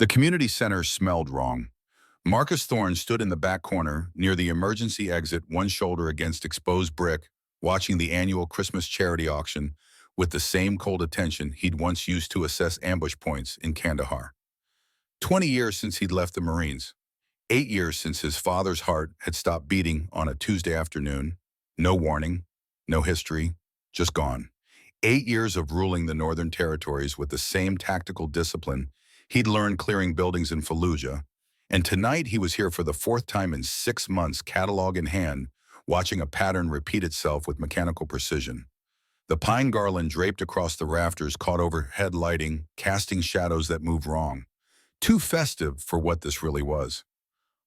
The community center smelled wrong. Marcus Thorne stood in the back corner, near the emergency exit, one shoulder against exposed brick, watching the annual Christmas charity auction with the same cold attention he'd once used to assess ambush points in Kandahar. 20 years since he'd left the Marines. 8 years since his father's heart had stopped beating on a Tuesday afternoon. No warning, no history, just gone. 8 years of ruling the Northern Territories with the same tactical discipline he'd learned clearing buildings in Fallujah. And tonight he was here for the fourth time in 6 months, catalog in hand, watching a pattern repeat itself with mechanical precision. The pine garland draped across the rafters caught overhead lighting, casting shadows that moved wrong. Too festive for what this really was.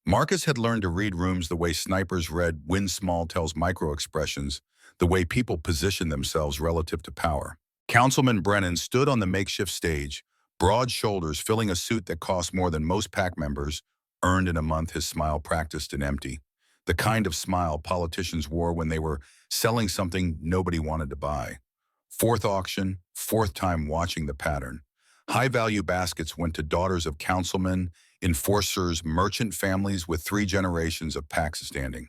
Marcus had learned to read rooms the way snipers read Win Small tells micro-expressions, the way people position themselves relative to power. Councilman Brennan stood on the makeshift stage, broad shoulders filling a suit that cost more than most PAC members earned in a month. His smile practiced and empty. The kind of smile politicians wore when they were selling something nobody wanted to buy. Fourth auction, fourth time watching the pattern. High-value baskets went to daughters of councilmen, enforcers, merchant families with 3 generations of PACs standing.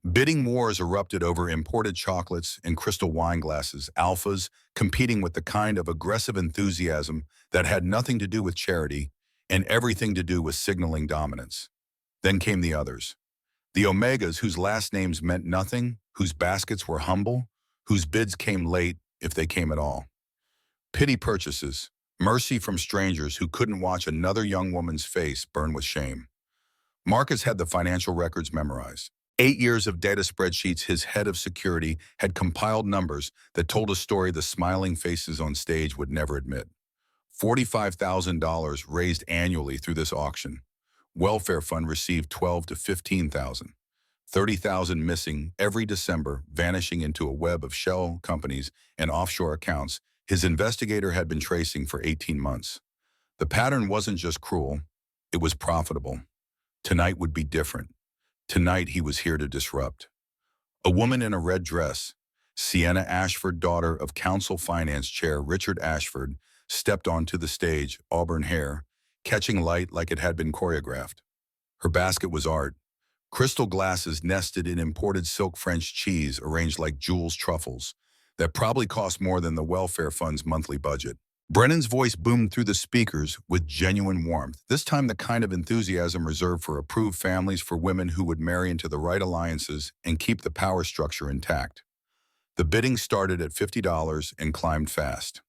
Bidding wars erupted over imported chocolates and crystal wine glasses, alphas competing with the kind of aggressive enthusiasm that had nothing to do with charity and everything to do with signaling dominance. Then came the others. The Omegas, whose last names meant nothing, whose baskets were humble, whose bids came late, if they came at all. Pity purchases, mercy from strangers who couldn't watch another young woman's face burn with shame. Marcus had the financial records memorized. 8 years of data spreadsheets. His head of security had compiled numbers that told a story the smiling faces on stage would never admit. $45,000 raised annually through this auction. Welfare fund received $12,000 to $15,000. $30,000 missing every December, vanishing into a web of shell companies and offshore accounts his investigator had been tracing for 18 months. The pattern wasn't just cruel, it was profitable. Tonight would be different. Tonight he was here to disrupt. A woman in a red dress, Sienna Ashford, daughter of Council Finance Chair Richard Ashford, stepped onto the stage, auburn hair, catching light like it had been choreographed. Her basket was art. Crystal glasses nested in imported silk French cheese arranged like Jules truffles that probably cost more than the welfare fund's monthly budget. Brennan's voice boomed through the speakers with genuine warmth, this time the kind of enthusiasm reserved for approved families, for women who would marry into the right alliances and keep the power structure intact. The bidding started at $50 and climbed fast.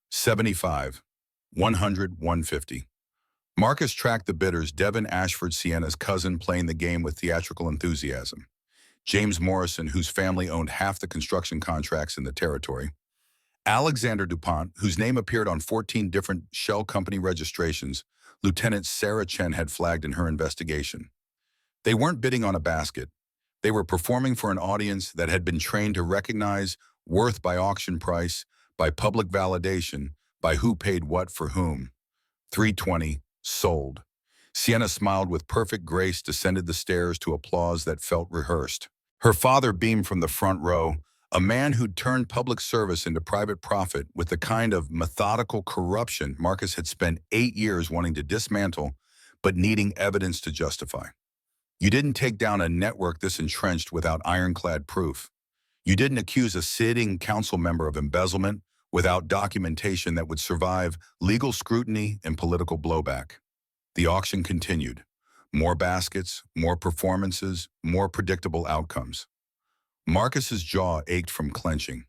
75, 100, 150. Marcus tracked the bidders, Devin Ashford, Sienna's cousin, playing the game with theatrical enthusiasm. James Morrison, whose family owned half the construction contracts in the territory. Alexander DuPont, whose name appeared on 14 different shell company registrations, Lieutenant Sarah Chen had flagged in her investigation. They weren't bidding on a basket. They were performing for an audience that had been trained to recognize worth by auction price, by public validation, by who paid what for whom. 320, sold. Sienna smiled with perfect grace, descended the stairs to applause that felt rehearsed. Her father beamed from the front row, a man who'd turned public service into private profit with the kind of methodical corruption Marcus had spent 8 years wanting to dismantle, but needing evidence to justify. You didn't take down a network this entrenched without ironclad proof. You didn't accuse a sitting council member of embezzlement without documentation that would survive legal scrutiny and political blowback. The auction continued. More baskets, more performances, more predictable outcomes. Marcus's jaw ached from clenching.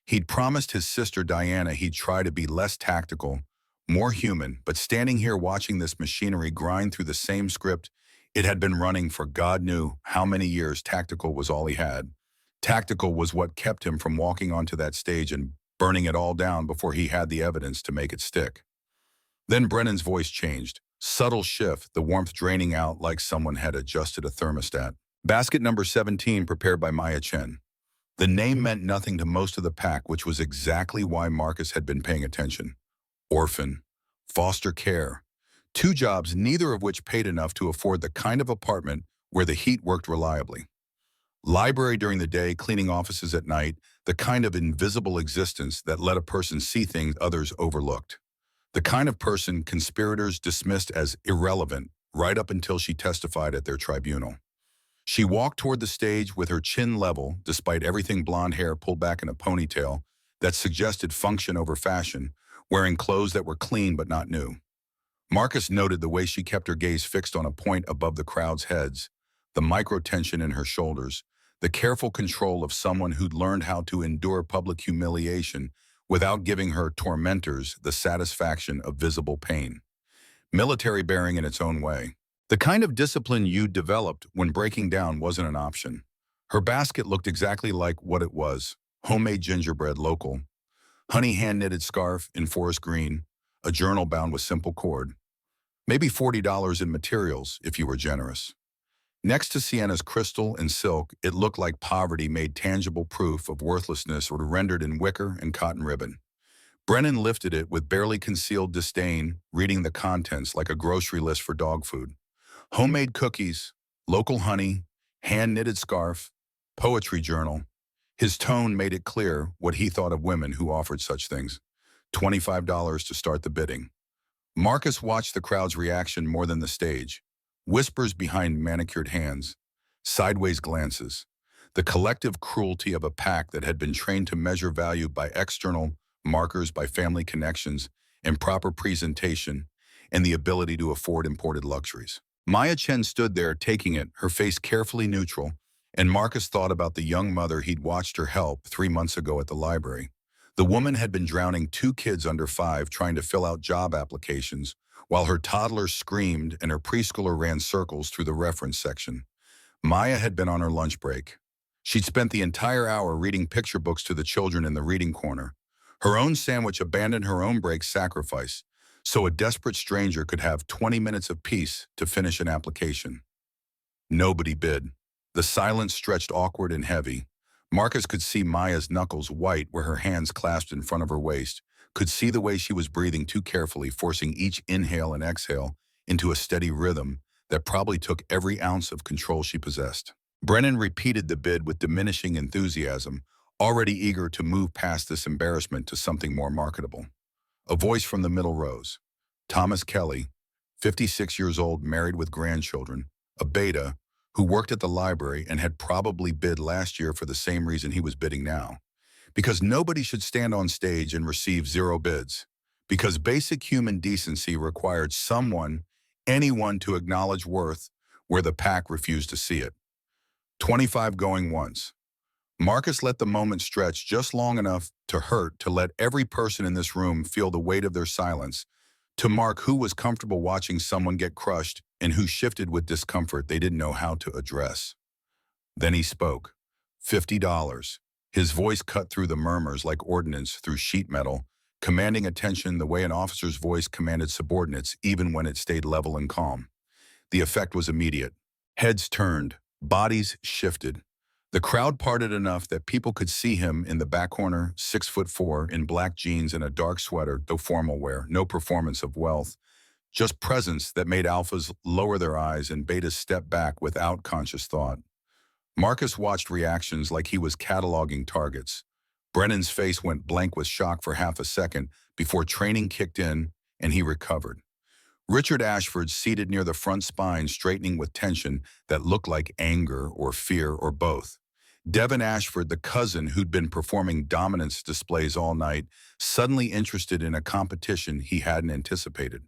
He'd promised his sister Diana he'd try to be less tactical, more human, but standing here watching this machinery grind through the same script it had been running for God knew how many years, tactical was all he had. Tactical was what kept him from walking onto that stage and burning it all down before he had the evidence to make it stick. Then Brennan's voice changed. Subtle shift, the warmth draining out like someone had adjusted a thermostat. Basket number 17, prepared by Maya Chen. The name meant nothing to most of the pack, which was exactly why Marcus had been paying attention. Orphan, foster care, 2 jobs, neither of which paid enough to afford the kind of apartment where the heat worked reliably. Library during the day, cleaning offices at night, the kind of invisible existence that let a person see things others overlooked. The kind of person conspirators dismissed as irrelevant right up until she testified at their tribunal. She walked toward the stage with her chin level, despite everything blonde hair pulled back in a ponytail that suggested function over fashion, wearing clothes that were clean but not new. Marcus noted the way she kept her gaze fixed on a point above the crowd's heads, the micro-tension in her shoulders, the careful control of someone who'd learned how to endure public humiliation without giving her tormentors the satisfaction of visible pain. Military bearing in its own way. The kind of discipline you developed when breaking down wasn't an option. Her basket looked exactly like what it was: homemade gingerbread, local, honey hand-knitted scarf in forest green, a journal bound with simple cord, maybe $40 in materials if you were generous. Next to Sienna's crystal and silk, it looked like poverty made tangible proof of worthlessness or rendered in wicker and cotton ribbon. Brennan lifted it with barely concealed disdain, reading the contents like a grocery list for dog food. Homemade cookies, local honey, hand-knitted scarf, poetry journal. His tone made it clear what he thought of women who offered such things. $25 to start the bidding. Marcus watched the crowd's reaction more than the stage. Whispers behind manicured hands, sideways glances, the collective cruelty of a pack that had been trained to measure value by external markers, by family connections, and proper presentation, and the ability to afford imported luxuries. Maya Chen stood there taking it, her face carefully neutral, and Marcus thought about the young mother he'd watched her help 3 months ago at the library. The woman had been drowning 2 kids under 5 trying to fill out job applications, while her toddler screamed and her preschooler ran circles through the reference section. Maya had been on her lunch break. She'd spent the entire hour reading picture books to the children in the reading corner. Her own sandwich abandoned her own break sacrifice, so a desperate stranger could have 20 minutes of peace to finish an application. Nobody bid. The silence stretched awkward and heavy. Marcus could see Maya's knuckles white where her hands clasped in front of her waist, could see the way she was breathing too carefully, forcing each inhale and exhale into a steady rhythm that probably took every ounce of control she possessed. Brennan repeated the bid with diminishing enthusiasm, already eager to move past this embarrassment to something more marketable. A voice from the middle rose. Thomas Kelly, 56 years old, married with grandchildren, a beta, who worked at the library and had probably bid last year for the same reason he was bidding now. Because nobody should stand on stage and receive 0 bids. Because basic human decency required someone, anyone, to acknowledge worth where the pack refused to see it. 25 going once. Marcus let the moment stretch just long enough to hurt, to let every person in this room feel the weight of their silence, to mark who was comfortable watching someone get crushed and who shifted with discomfort they didn't know how to address. Then he spoke. $50. His voice cut through the murmurs like ordnance through sheet metal, commanding attention the way an officer's voice commanded subordinates even when it stayed level and calm. The effect was immediate. Heads turned, bodies shifted. The crowd parted enough that people could see him in the back corner, 6'4", in black jeans and a dark sweater, though formal wear, no performance of wealth, just presence that made alphas lower their eyes and betas step back without conscious thought. Marcus watched reactions like he was cataloging targets. Brennan's face went blank with shock for half a second before training kicked in and he recovered. Richard Ashford, seated near the front spine, straightening with tension that looked like anger or fear or both. Devin Ashford, the cousin who'd been performing dominance displays all night, suddenly interested in a competition he hadn't anticipated.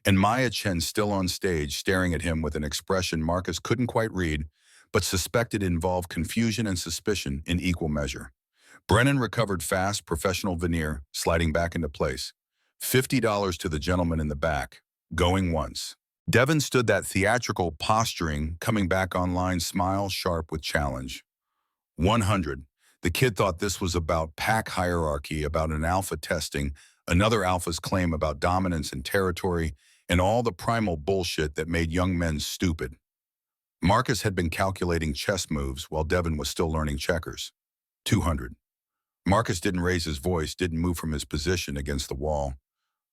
And Maya Chen, still on stage, staring at him with an expression Marcus couldn't quite read, but suspected involved confusion and suspicion in equal measure. Brennan recovered fast, professional veneer, sliding back into place. $50 to the gentleman in the back, going once. Devin stood that theatrical posturing, coming back online, smile sharp with challenge. 100. The kid thought this was about pack hierarchy, about an alpha testing, another alpha's claim about dominance and territory, and all the primal bullshit that made young men stupid. Marcus had been calculating chess moves while Devin was still learning checkers. 200. Marcus didn't raise his voice, didn't move from his position against the wall.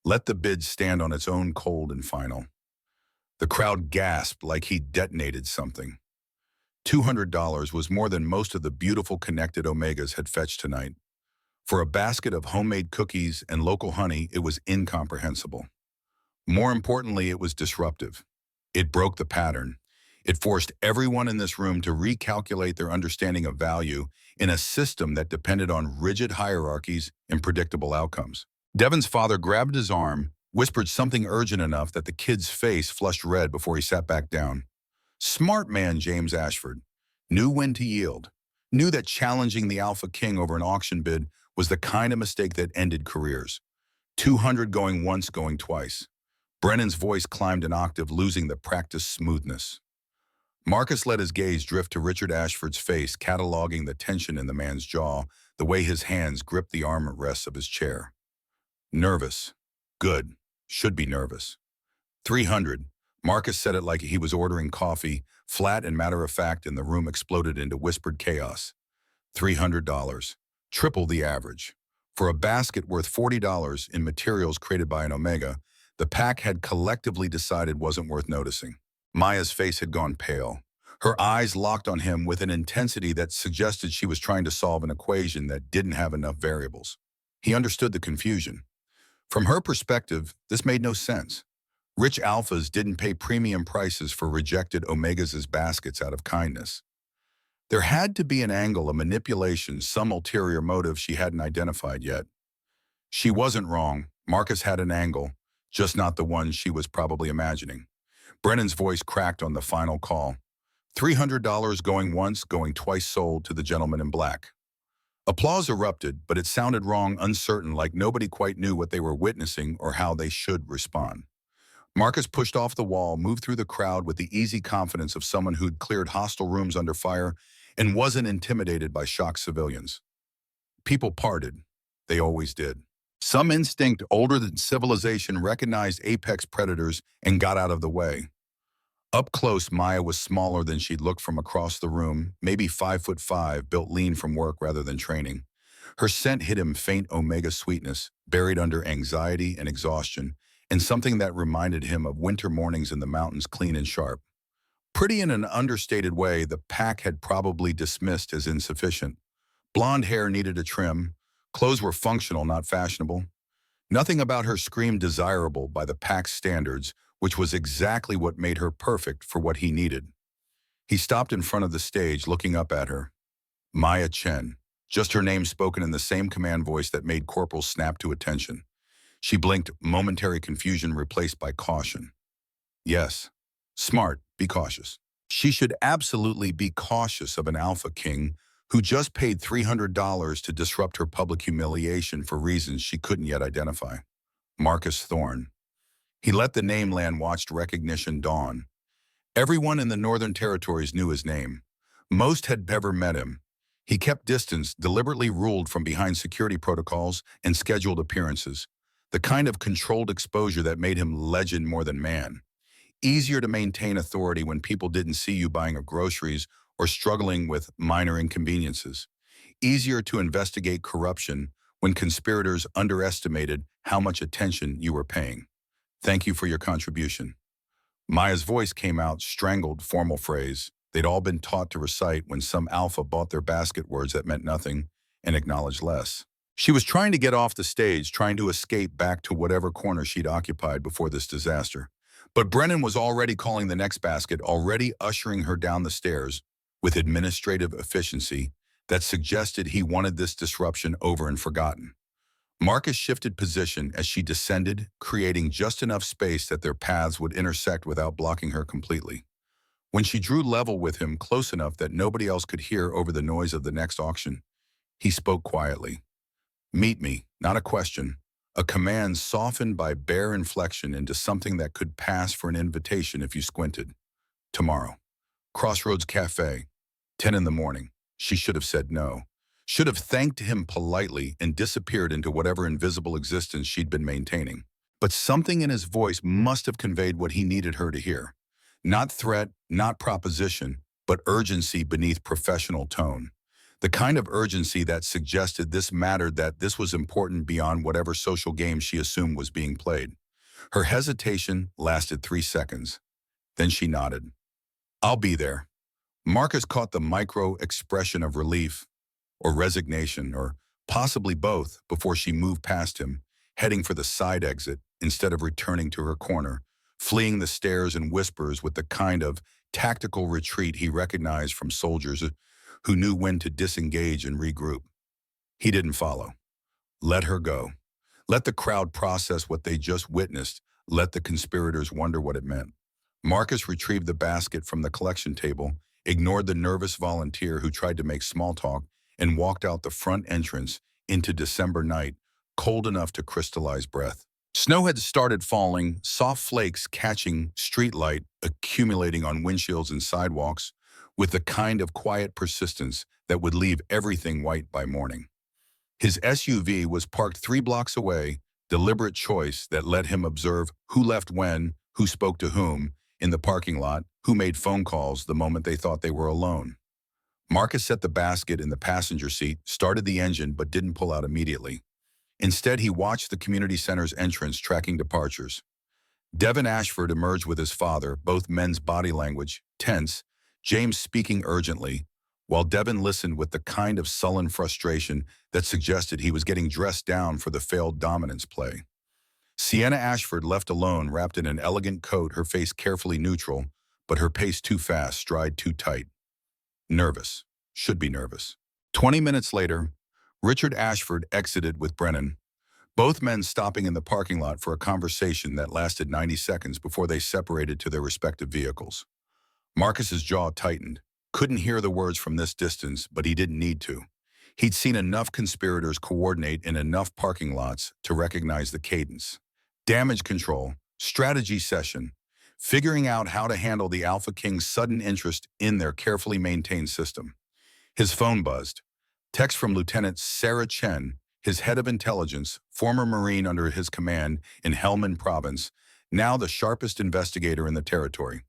Let the bid stand on its own, cold and final. The crowd gasped like he detonated something. $200 was more than most of the beautiful connected Omegas had fetched tonight. For a basket of homemade cookies and local honey, it was incomprehensible. More importantly, it was disruptive. It broke the pattern. It forced everyone in this room to recalculate their understanding of value in a system that depended on rigid hierarchies and predictable outcomes. Devin's father grabbed his arm, whispered something urgent enough that the kid's face flushed red before he sat back down. Smart man James Ashford knew when to yield, knew that challenging the AlphaKing over an auction bid was the kind of mistake that ended careers. 200 going once, going twice. Brennan's voice climbed an octave, losing the practiced smoothness. Marcus let his gaze drift to Richard Ashford's face, cataloging the tension in the man's jaw, the way his hands gripped the armrests of his chair. Nervous. Good. Should be nervous. 300. Marcus said it like he was ordering coffee, flat and matter-of-fact, and the room exploded into whispered chaos. $300. Triple the average. For a basket worth $40 in materials created by an Omega, the pack had collectively decided wasn't worth noticing. Maya's face had gone pale. Her eyes locked on him with an intensity that suggested she was trying to solve an equation that didn't have enough variables. He understood the confusion. From her perspective, this made no sense. Rich alphas didn't pay premium prices for rejected Omegas as baskets out of kindness. There had to be an angle, a manipulation, some ulterior motive she hadn't identified yet. She wasn't wrong. Marcus had an angle, just not the one she was probably imagining. Brennan's voice cracked on the final call. $300 going once, going twice sold to the gentleman in black. Applause erupted, but it sounded wrong, uncertain, like nobody quite knew what they were witnessing or how they should respond. Marcus pushed off the wall, moved through the crowd with the easy confidence of someone who'd cleared hostile rooms under fire and wasn't intimidated by shocked civilians. People parted. They always did. Some instinct older than civilization recognized apex predators and got out of the way. Up close, Maya was smaller than she'd looked from across the room, maybe 5'5", built lean from work rather than training. Her scent hid him faint Omega sweetness, buried under anxiety and exhaustion, and something that reminded him of winter mornings in the mountains, clean and sharp. Pretty in an understated way, the pack had probably dismissed as insufficient. Blonde hair needed a trim. Clothes were functional, not fashionable. Nothing about her screamed desirable by the pack's standards, which was exactly what made her perfect for what he needed. He stopped in front of the stage, looking up at her. Maya Chen, just her name spoken in the same command voice that made corporals snap to attention. She blinked, momentary confusion replaced by caution. Yes. Smart, be cautious. She should absolutely be cautious of an AlphaKing who just paid $300 to disrupt her public humiliation for reasons she couldn't yet identify. Marcus Thorne. He let the name land, watched recognition dawn. Everyone in the Northern Territories knew his name. Most had never met him. He kept distance, deliberately ruled from behind security protocols and scheduled appearances. The kind of controlled exposure that made him legend more than man. Easier to maintain authority when people didn't see you buying groceries or struggling with minor inconveniences. Easier to investigate corruption when conspirators underestimated how much attention you were paying. Thank you for your contribution. Maya's voice came out, strangled, formal phrase they'd all been taught to recite when some alpha bought their basket words that meant nothing and acknowledged less. She was trying to get off the stage, trying to escape back to whatever corner she'd occupied before this disaster. But Brennan was already calling the next basket, already ushering her down the stairs with administrative efficiency that suggested he wanted this disruption over and forgotten. Marcus shifted position as she descended, creating just enough space that their paths would intersect without blocking her completely. When she drew level with him, close enough that nobody else could hear over the noise of the next auction, he spoke quietly. Meet me, not a question. A command softened by bare inflection into something that could pass for an invitation if you squinted. Tomorrow. Crossroads Cafe. 10 in the morning. She should have said no. Should have thanked him politely and disappeared into whatever invisible existence she'd been maintaining. But something in his voice must have conveyed what he needed her to hear. Not threat, not proposition, but urgency beneath professional tone. The kind of urgency that suggested this mattered, that this was important beyond whatever social game she assumed was being played. Her hesitation lasted 3 seconds. Then she nodded. I'll be there. Marcus caught the micro expression of relief, or resignation, or possibly both, before she moved past him, heading for the side exit instead of returning to her corner, fleeing the stares and whispers with the kind of tactical retreat he recognized from soldiers who knew when to disengage and regroup. He didn't follow. Let her go. Let the crowd process what they just witnessed. Let the conspirators wonder what it meant. Marcus retrieved the basket from the collection table, ignored the nervous volunteer who tried to make small talk, and walked out the front entrance into December night, cold enough to crystallize breath. Snow had started falling, soft flakes catching streetlight, accumulating on windshields and sidewalks, with the kind of quiet persistence that would leave everything white by morning. His SUV was parked 3 blocks away, deliberate choice that let him observe who left when, who spoke to whom, in the parking lot, who made phone calls the moment they thought they were alone. Marcus set the basket in the passenger seat, started the engine, but didn't pull out immediately. Instead, he watched the community center's entrance tracking departures. Devin Ashford emerged with his father, both men's body language tense, James speaking urgently, while Devin listened with the kind of sullen frustration that suggested he was getting dressed down for the failed dominance play. Sienna Ashford left alone, wrapped in an elegant coat, her face carefully neutral, but her pace too fast, stride too tight. Nervous. Should be nervous. 20 minutes later, Richard Ashford exited with Brennan, both men stopping in the parking lot for a conversation that lasted 90 seconds before they separated to their respective vehicles. Marcus's jaw tightened. Couldn't hear the words from this distance, but he didn't need to. He'd seen enough conspirators coordinate in enough parking lots to recognize the cadence. Damage control, strategy session, figuring out how to handle the AlphaKing's sudden interest in their carefully maintained system. His phone buzzed. Text from Lieutenant Sarah Chen, his head of intelligence, former Marine under his command in Helmand Province, now the sharpest investigator in the territory.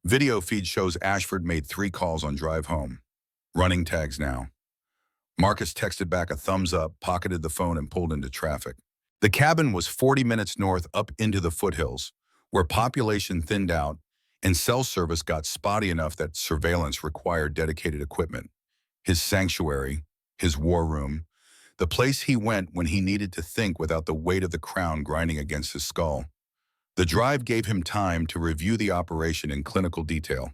Video feed shows Ashford made 3 calls on drive home. Running tags now. Marcus texted back a thumbs up, pocketed the phone, and pulled into traffic. The cabin was 40 minutes north up into the foothills, where population thinned out and cell service got spotty enough that surveillance required dedicated equipment. His sanctuary, his war room, the place he went when he needed to think without the weight of the crown grinding against his skull. The drive gave him time to review the operation in clinical detail.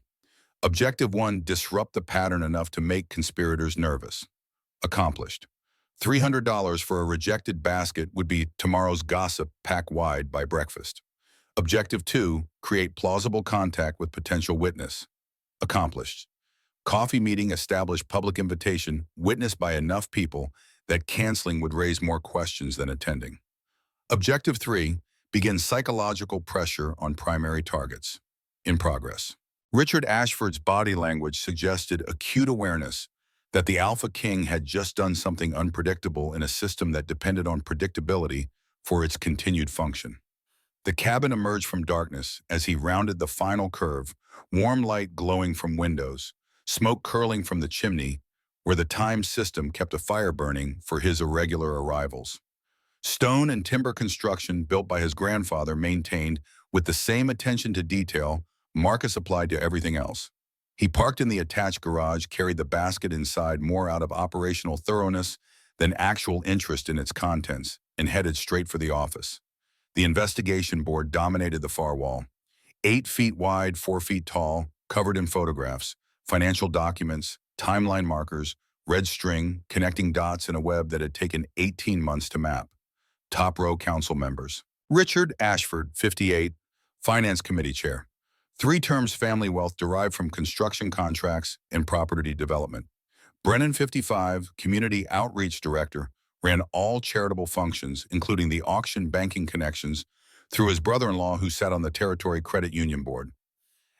Objective 1, disrupt the pattern enough to make conspirators nervous. Accomplished. $300 for a rejected basket would be tomorrow's gossip pack wide by breakfast. Objective 2, create plausible contact with potential witness. Accomplished. Coffee meeting establish public invitation witnessed by enough people that canceling would raise more questions than attending. Objective 3, begin psychological pressure on primary targets. In progress. Richard Ashford's body language suggested acute awareness that the AlphaKing had just done something unpredictable in a system that depended on predictability for its continued function. The cabin emerged from darkness as he rounded the final curve, warm light glowing from windows, smoke curling from the chimney, where the time system kept a fire burning for his irregular arrivals. Stone and timber construction built by his grandfather maintained with the same attention to detail Marcus applied to everything else. He parked in the attached garage, carried the basket inside more out of operational thoroughness than actual interest in its contents, and headed straight for the office. The investigation board dominated the far wall. 8 feet wide, 4 feet tall, covered in photographs, financial documents, timeline markers, red string, connecting dots in a web that had taken 18 months to map. Top row council members. Richard Ashford, 58, Finance Committee Chair. 3 terms family wealth derived from construction contracts and property development. Brennan, 55, Community Outreach Director, ran all charitable functions, including the auction banking connections, through his brother-in-law who sat on the Territory Credit Union Board.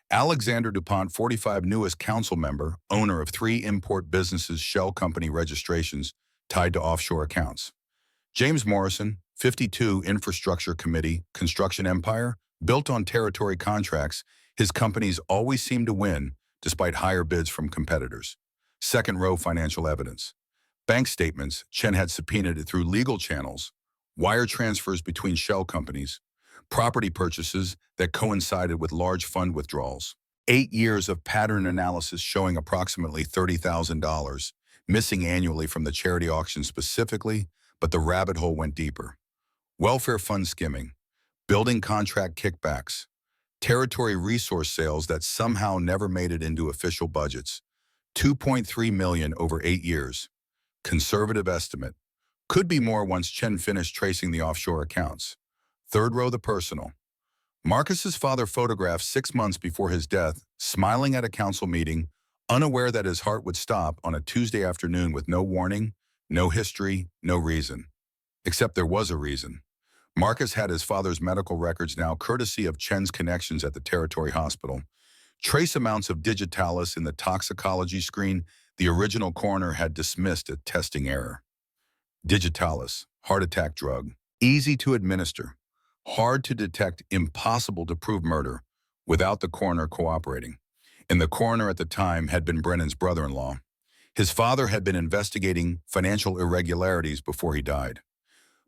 Alexander DuPont, 45, newest council member, owner of 3 import businesses' shell company registrations tied to offshore accounts. James Morrison, 52, Infrastructure Committee, Construction Empire, built on territory contracts, his companies always seemed to win despite higher bids from competitors. Second row financial evidence. Bank statements Chen had subpoenaed through legal channels, wire transfers between shell companies, property purchases that coincided with large fund withdrawals. 8 years of pattern analysis showing approximately $30,000 missing annually from the charity auction specifically, but the rabbit hole went deeper. Welfare fund skimming, building contract kickbacks, territory resource sales that somehow never made it into official budgets. 2.3 million over 8 years. Conservative estimate. Could be more once Chen finished tracing the offshore accounts. Third row, the personal. Marcus's father photographed 6 months before his death, smiling at a council meeting, unaware that his heart would stop on a Tuesday afternoon with no warning, no history, no reason. Except there was a reason. Marcus had his father's medical records now courtesy of Chen's connections at the Territory Hospital. Trace amounts of digitalis in the toxicology screen the original coroner had dismissed a testing error. Digitalis, heart attack drug, easy to administer, hard to detect, impossible to prove murder without the coroner cooperating. And the coroner at the time had been Brennan's brother-in-law. His father had been investigating financial irregularities before he died.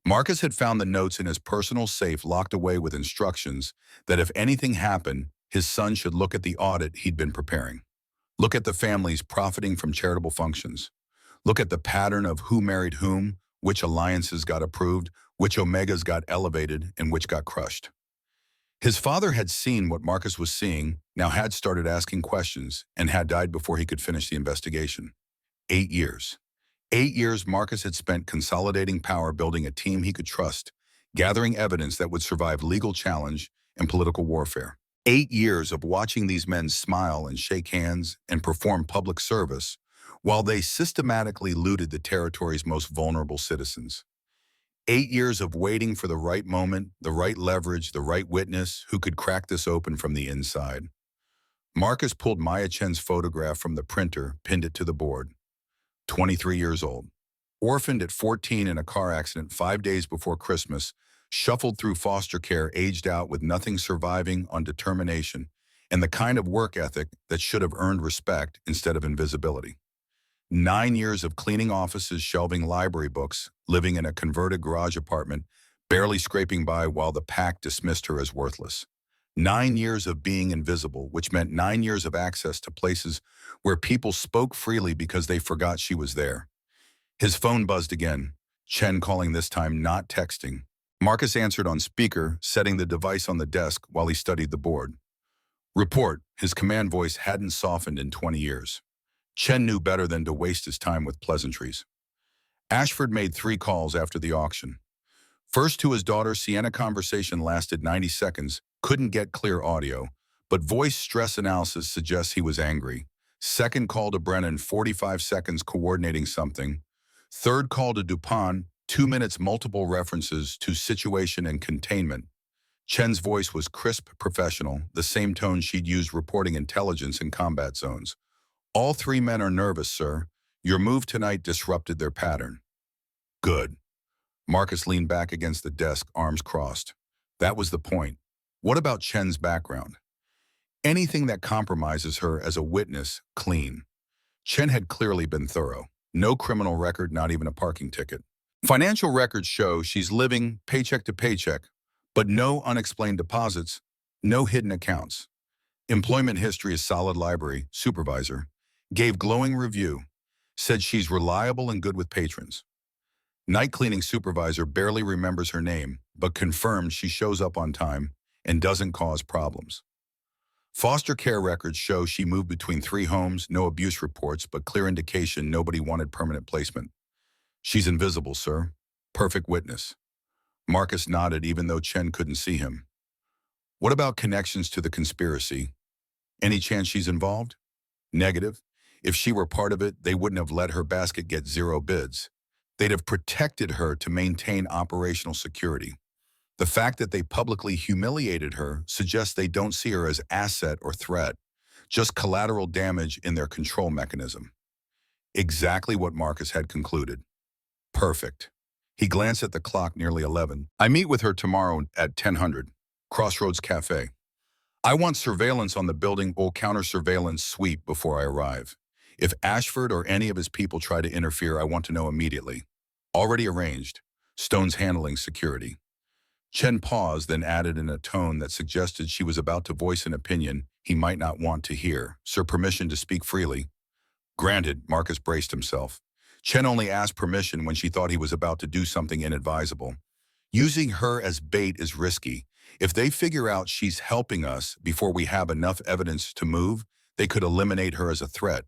Marcus had found the notes in his personal safe locked away with instructions that if anything happened, his son should look at the audit he'd been preparing. Look at the families profiting from charitable functions. Look at the pattern of who married whom, which alliances got approved, which omegas got elevated, and which got crushed. His father had seen what Marcus was seeing, now had started asking questions, and had died before he could finish the investigation. 8 years. 8 years Marcus had spent consolidating power, building a team he could trust, gathering evidence that would survive legal challenge and political warfare. 8 years of watching these men smile and shake hands and perform public service while they systematically looted the territory's most vulnerable citizens. 8 years of waiting for the right moment, the right leverage, the right witness who could crack this open from the inside. Marcus pulled Maya Chen's photograph from the printer, pinned it to the board. 23 years old. Orphaned at 14 in a car accident 5 days before Christmas, shuffled through foster care, aged out with nothing surviving on determination and the kind of work ethic that should have earned respect instead of invisibility. 9 years of cleaning offices, shelving library books, living in a converted garage apartment, barely scraping by while the pack dismissed her as worthless. 9 years of being invisible, which meant 9 years of access to places where people spoke freely because they forgot she was there. His phone buzzed again, Chen calling this time, not texting. Marcus answered on speaker, setting the device on the desk while he studied the board. Report, his command voice hadn't softened in 20 years. Chen knew better than to waste his time with pleasantries. Ashford made 3 calls after the auction. First to his daughter, Sienna. Conversation lasted 90 seconds, couldn't get clear audio, but voice stress analysis suggests he was angry. Second call to Brennan, 45 seconds coordinating something. Third call to Dupont, 2 minutes, multiple references to situation and containment. Chen's voice was crisp, professional, the same tone she'd used reporting intelligence in combat zones. All 3 men are nervous, sir. Your move tonight disrupted their pattern. Good. Marcus leaned back against the desk, arms crossed. That was the point. What about Chen's background? Anything that compromises her as a witness, clean. Chen had clearly been thorough. No criminal record, not even a parking ticket. Financial records show she's living paycheck to paycheck, but no unexplained deposits, no hidden accounts. Employment history is solid. Library supervisor. Gave glowing review. Said she's reliable and good with patrons. Night cleaning supervisor barely remembers her name, but confirmed she shows up on time and doesn't cause problems. Foster care records show she moved between 3 homes, no abuse reports, but clear indication nobody wanted permanent placement. She's invisible, sir. Perfect witness. Marcus nodded even though Chen couldn't see him. What about connections to the conspiracy? Any chance she's involved? Negative. If she were part of it, they wouldn't have let her basket get 0 bids. They'd have protected her to maintain operational security. The fact that they publicly humiliated her suggests they don't see her as asset or threat, just collateral damage in their control mechanism. Exactly what Marcus had concluded. Perfect. He glanced at the clock, nearly 11. I meet with her tomorrow at 10:00, Crossroads Cafe. I want surveillance on the building or counter-surveillance sweep before I arrive. If Ashford or any of his people try to interfere, I want to know immediately. Already arranged. Stone's handling security. Chen paused, then added in a tone that suggested she was about to voice an opinion he might not want to hear. Sir, permission to speak freely? Granted, Marcus braced himself. Chen only asked permission when she thought he was about to do something inadvisable. Using her as bait is risky. If they figure out she's helping us before we have enough evidence to move, they could eliminate her as a threat.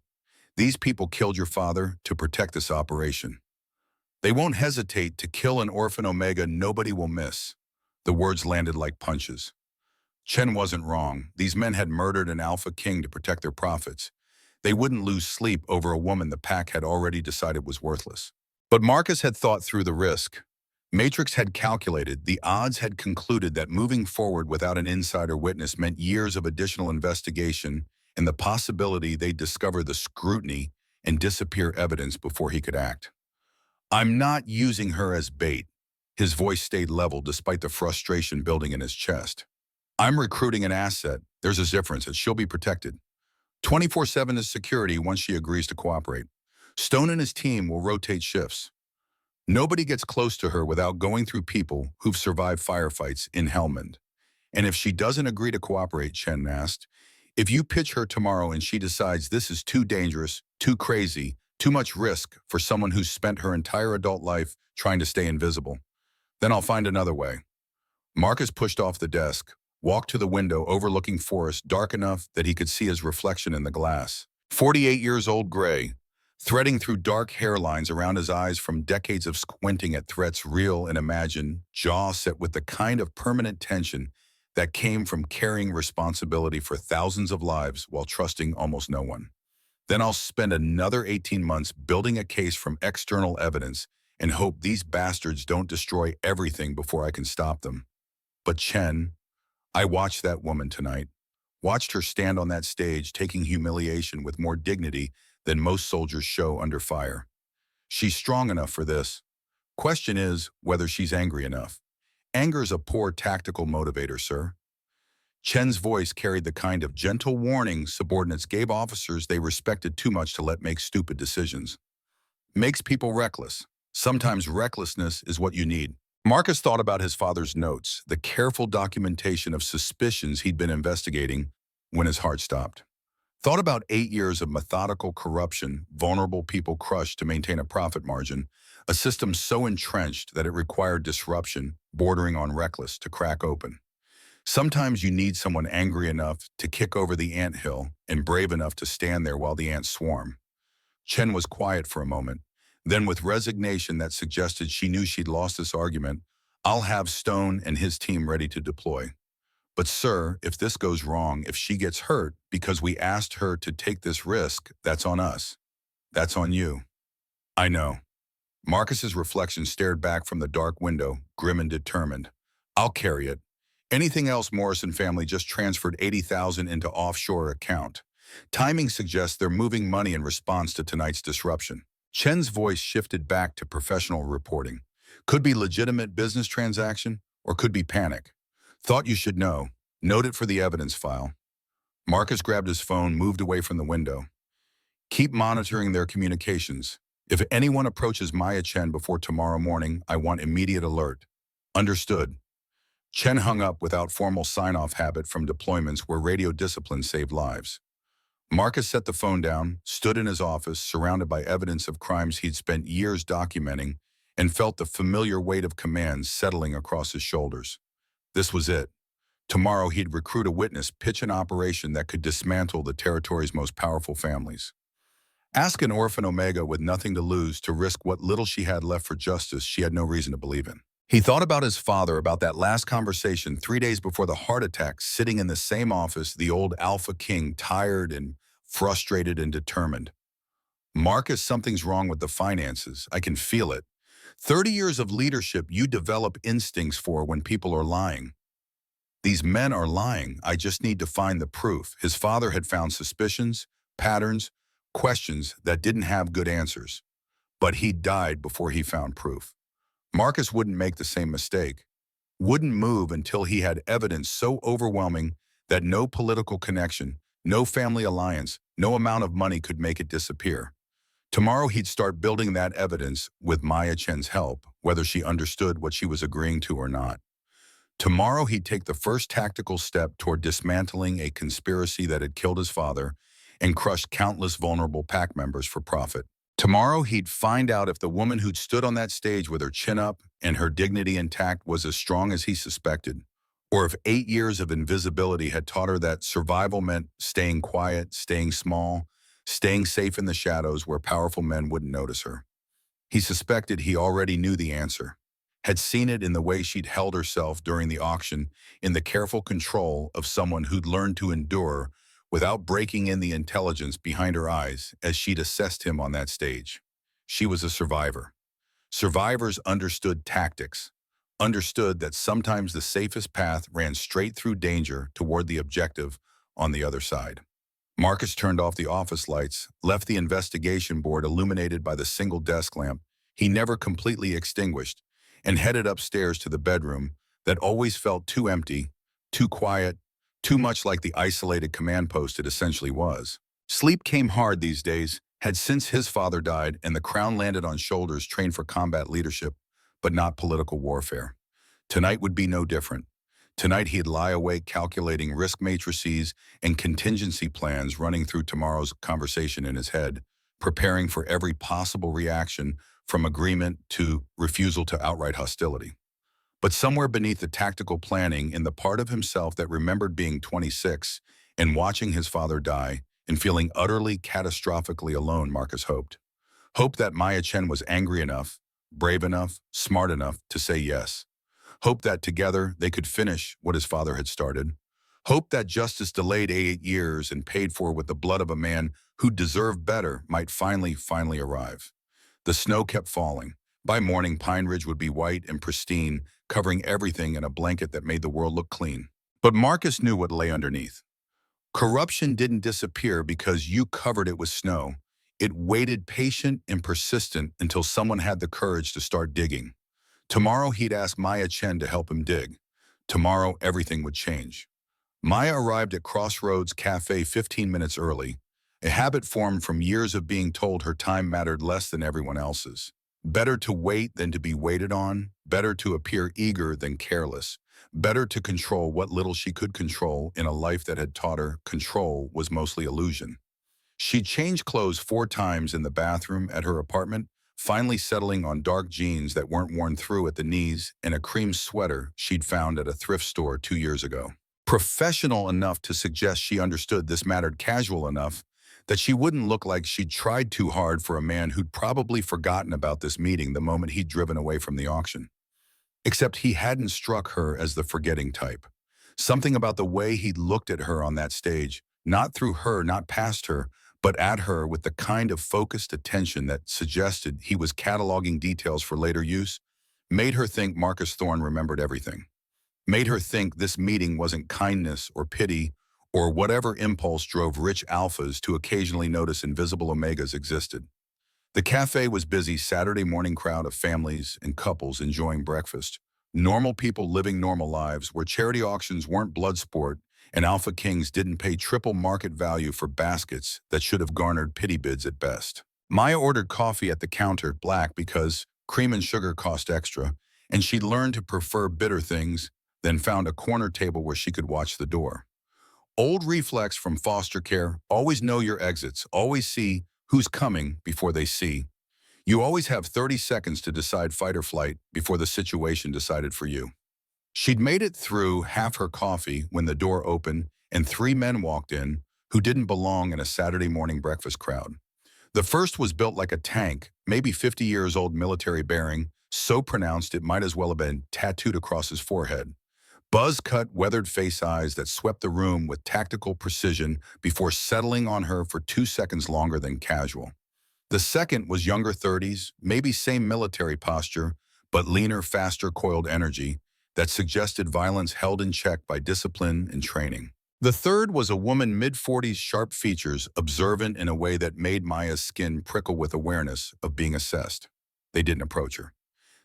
These people killed your father to protect this operation. They won't hesitate to kill an orphan Omega nobody will miss. The words landed like punches. Chen wasn't wrong. These men had murdered an AlphaKing to protect their profits. They wouldn't lose sleep over a woman the pack had already decided was worthless. But Marcus had thought through the risk. Matrix had calculated, the odds had concluded that moving forward without an insider witness meant years of additional investigation and the possibility they'd discover the scrutiny and disappear evidence before he could act. I'm not using her as bait. His voice stayed level despite the frustration building in his chest. I'm recruiting an asset. There's a difference, and she'll be protected. 24/7 is security once she agrees to cooperate. Stone and his team will rotate shifts. Nobody gets close to her without going through people who've survived firefights in Helmand. And if she doesn't agree to cooperate, Chen asked, if you pitch her tomorrow and she decides this is too dangerous, too crazy, too much risk for someone who's spent her entire adult life trying to stay invisible, then I'll find another way. Marcus pushed off the desk, walked to the window overlooking forest dark enough that he could see his reflection in the glass. 48 years old gray, threading through dark hairlines around his eyes from decades of squinting at threats real and imagined, jaw set with the kind of permanent tension that came from carrying responsibility for thousands of lives while trusting almost no one. Then I'll spend another 18 months building a case from external evidence and hope these bastards don't destroy everything before I can stop them. But Chen, I watched that woman tonight. Watched her stand on that stage taking humiliation with more dignity than most soldiers show under fire. She's strong enough for this. Question is whether she's angry enough. Anger's a poor tactical motivator, sir. Chen's voice carried the kind of gentle warning subordinates gave officers they respected too much to let make stupid decisions. Makes people reckless. Sometimes recklessness is what you need. Marcus thought about his father's notes, the careful documentation of suspicions he'd been investigating, when his heart stopped. Thought about 8 years of methodical corruption, vulnerable people crushed to maintain a profit margin, a system so entrenched that it required disruption, bordering on reckless, to crack open. Sometimes you need someone angry enough to kick over the anthill and brave enough to stand there while the ants swarm. Chen was quiet for a moment. Then with resignation that suggested she knew she'd lost this argument, I'll have Stone and his team ready to deploy. But sir, if this goes wrong, if she gets hurt because we asked her to take this risk, that's on us. That's on you. I know. Marcus's reflection stared back from the dark window, grim and determined. I'll carry it. Anything else, Morrison family just transferred $80,000 into offshore account. Timing suggests they're moving money in response to tonight's disruption. Chen's voice shifted back to professional reporting. Could be legitimate business transaction, or could be panic. Thought you should know. Note it for the evidence file. Marcus grabbed his phone, moved away from the window. Keep monitoring their communications. If anyone approaches Maya Chen before tomorrow morning, I want immediate alert. Understood. Chen hung up without formal sign-off habit from deployments where radio discipline saved lives. Marcus set the phone down, stood in his office, surrounded by evidence of crimes he'd spent years documenting, and felt the familiar weight of commands settling across his shoulders. This was it. Tomorrow he'd recruit a witness, pitch an operation that could dismantle the territory's most powerful families. Ask an orphan Omega with nothing to lose to risk what little she had left for justice she had no reason to believe in. He thought about his father, about that last conversation 3 days before the heart attack, sitting in the same office, the old AlphaKing, tired and frustrated and determined. Marcus, something's wrong with the finances. I can feel it. 30 years of leadership you develop instincts for when people are lying. These men are lying. I just need to find the proof. His father had found suspicions, patterns, questions that didn't have good answers. But he died before he found proof. Marcus wouldn't make the same mistake. Wouldn't move until he had evidence so overwhelming that no political connection, no family alliance, no amount of money could make it disappear. Tomorrow he'd start building that evidence with Maya Chen's help, whether she understood what she was agreeing to or not. Tomorrow he'd take the first tactical step toward dismantling a conspiracy that had killed his father and crushed countless vulnerable pack members for profit. Tomorrow he'd find out if the woman who'd stood on that stage with her chin up and her dignity intact was as strong as he suspected, or if 8 years of invisibility had taught her that survival meant staying quiet, staying small, staying safe in the shadows where powerful men wouldn't notice her. He suspected he already knew the answer, had seen it in the way she'd held herself during the auction, in the careful control of someone who'd learned to endure without breaking in the intelligence behind her eyes as she'd assessed him on that stage. She was a survivor. Survivors understood tactics, understood that sometimes the safest path ran straight through danger toward the objective on the other side. Marcus turned off the office lights, left the investigation board illuminated by the single desk lamp he never completely extinguished, and headed upstairs to the bedroom that always felt too empty, too quiet, too much like the isolated command post it essentially was. Sleep came hard these days, had since his father died and the crown landed on shoulders trained for combat leadership, but not political warfare. Tonight would be no different. Tonight he'd lie awake calculating risk matrices and contingency plans running through tomorrow's conversation in his head, preparing for every possible reaction from agreement to refusal to outright hostility. But somewhere beneath the tactical planning in the part of himself that remembered being 26 and watching his father die and feeling utterly catastrophically alone, Marcus hoped. Hoped that Maya Chen was angry enough, brave enough, smart enough to say yes. Hoped that together they could finish what his father had started. Hoped that justice delayed 8 years and paid for with the blood of a man who deserved better might finally arrive. The snow kept falling. By morning, Pine Ridge would be white and pristine, covering everything in a blanket that made the world look clean. But Marcus knew what lay underneath. Corruption didn't disappear because you covered it with snow. It waited patient and persistent until someone had the courage to start digging. Tomorrow he'd ask Maya Chen to help him dig. Tomorrow everything would change. Maya arrived at Crossroads Cafe 15 minutes early, a habit formed from years of being told her time mattered less than everyone else's. Better to wait than to be waited on, better to appear eager than careless, better to control what little she could control in a life that had taught her control was mostly illusion. She'd changed clothes 4 times in the bathroom at her apartment, finally settling on dark jeans that weren't worn through at the knees and a cream sweater she'd found at a thrift store 2 years ago. Professional enough to suggest she understood this mattered, casual enough that she wouldn't look like she'd tried too hard for a man who'd probably forgotten about this meeting the moment he'd driven away from the auction. Except he hadn't struck her as the forgetting type. Something about the way he'd looked at her on that stage, not through her, not past her, but at her with the kind of focused attention that suggested he was cataloging details for later use, made her think Marcus Thorne remembered everything. Made her think this meeting wasn't kindness or pity or whatever impulse drove rich alphas to occasionally notice invisible omegas existed. The cafe was busy Saturday morning crowd of families and couples enjoying breakfast. Normal people living normal lives where charity auctions weren't blood sport and AlphaKings didn't pay triple market value for baskets that should have garnered pity bids at best. Maya ordered coffee at the counter black because cream and sugar cost extra, and she'd learned to prefer bitter things, then found a corner table where she could watch the door. Old reflex from foster care, always know your exits, always see who's coming before they see. You always have 30 seconds to decide fight or flight before the situation decided for you. She'd made it through half her coffee when the door opened and 3 men walked in who didn't belong in a Saturday morning breakfast crowd. The first was built like a tank, maybe 50 years old military bearing, so pronounced it might as well have been tattooed across his forehead. Buzz-cut, weathered face eyes that swept the room with tactical precision before settling on her for 2 seconds longer than casual. The second was younger 30s, maybe same military posture, but leaner, faster coiled energy that suggested violence held in check by discipline and training. The third was a woman mid-40s, sharp features, observant in a way that made Maya's skin prickle with awareness of being assessed. They didn't approach her.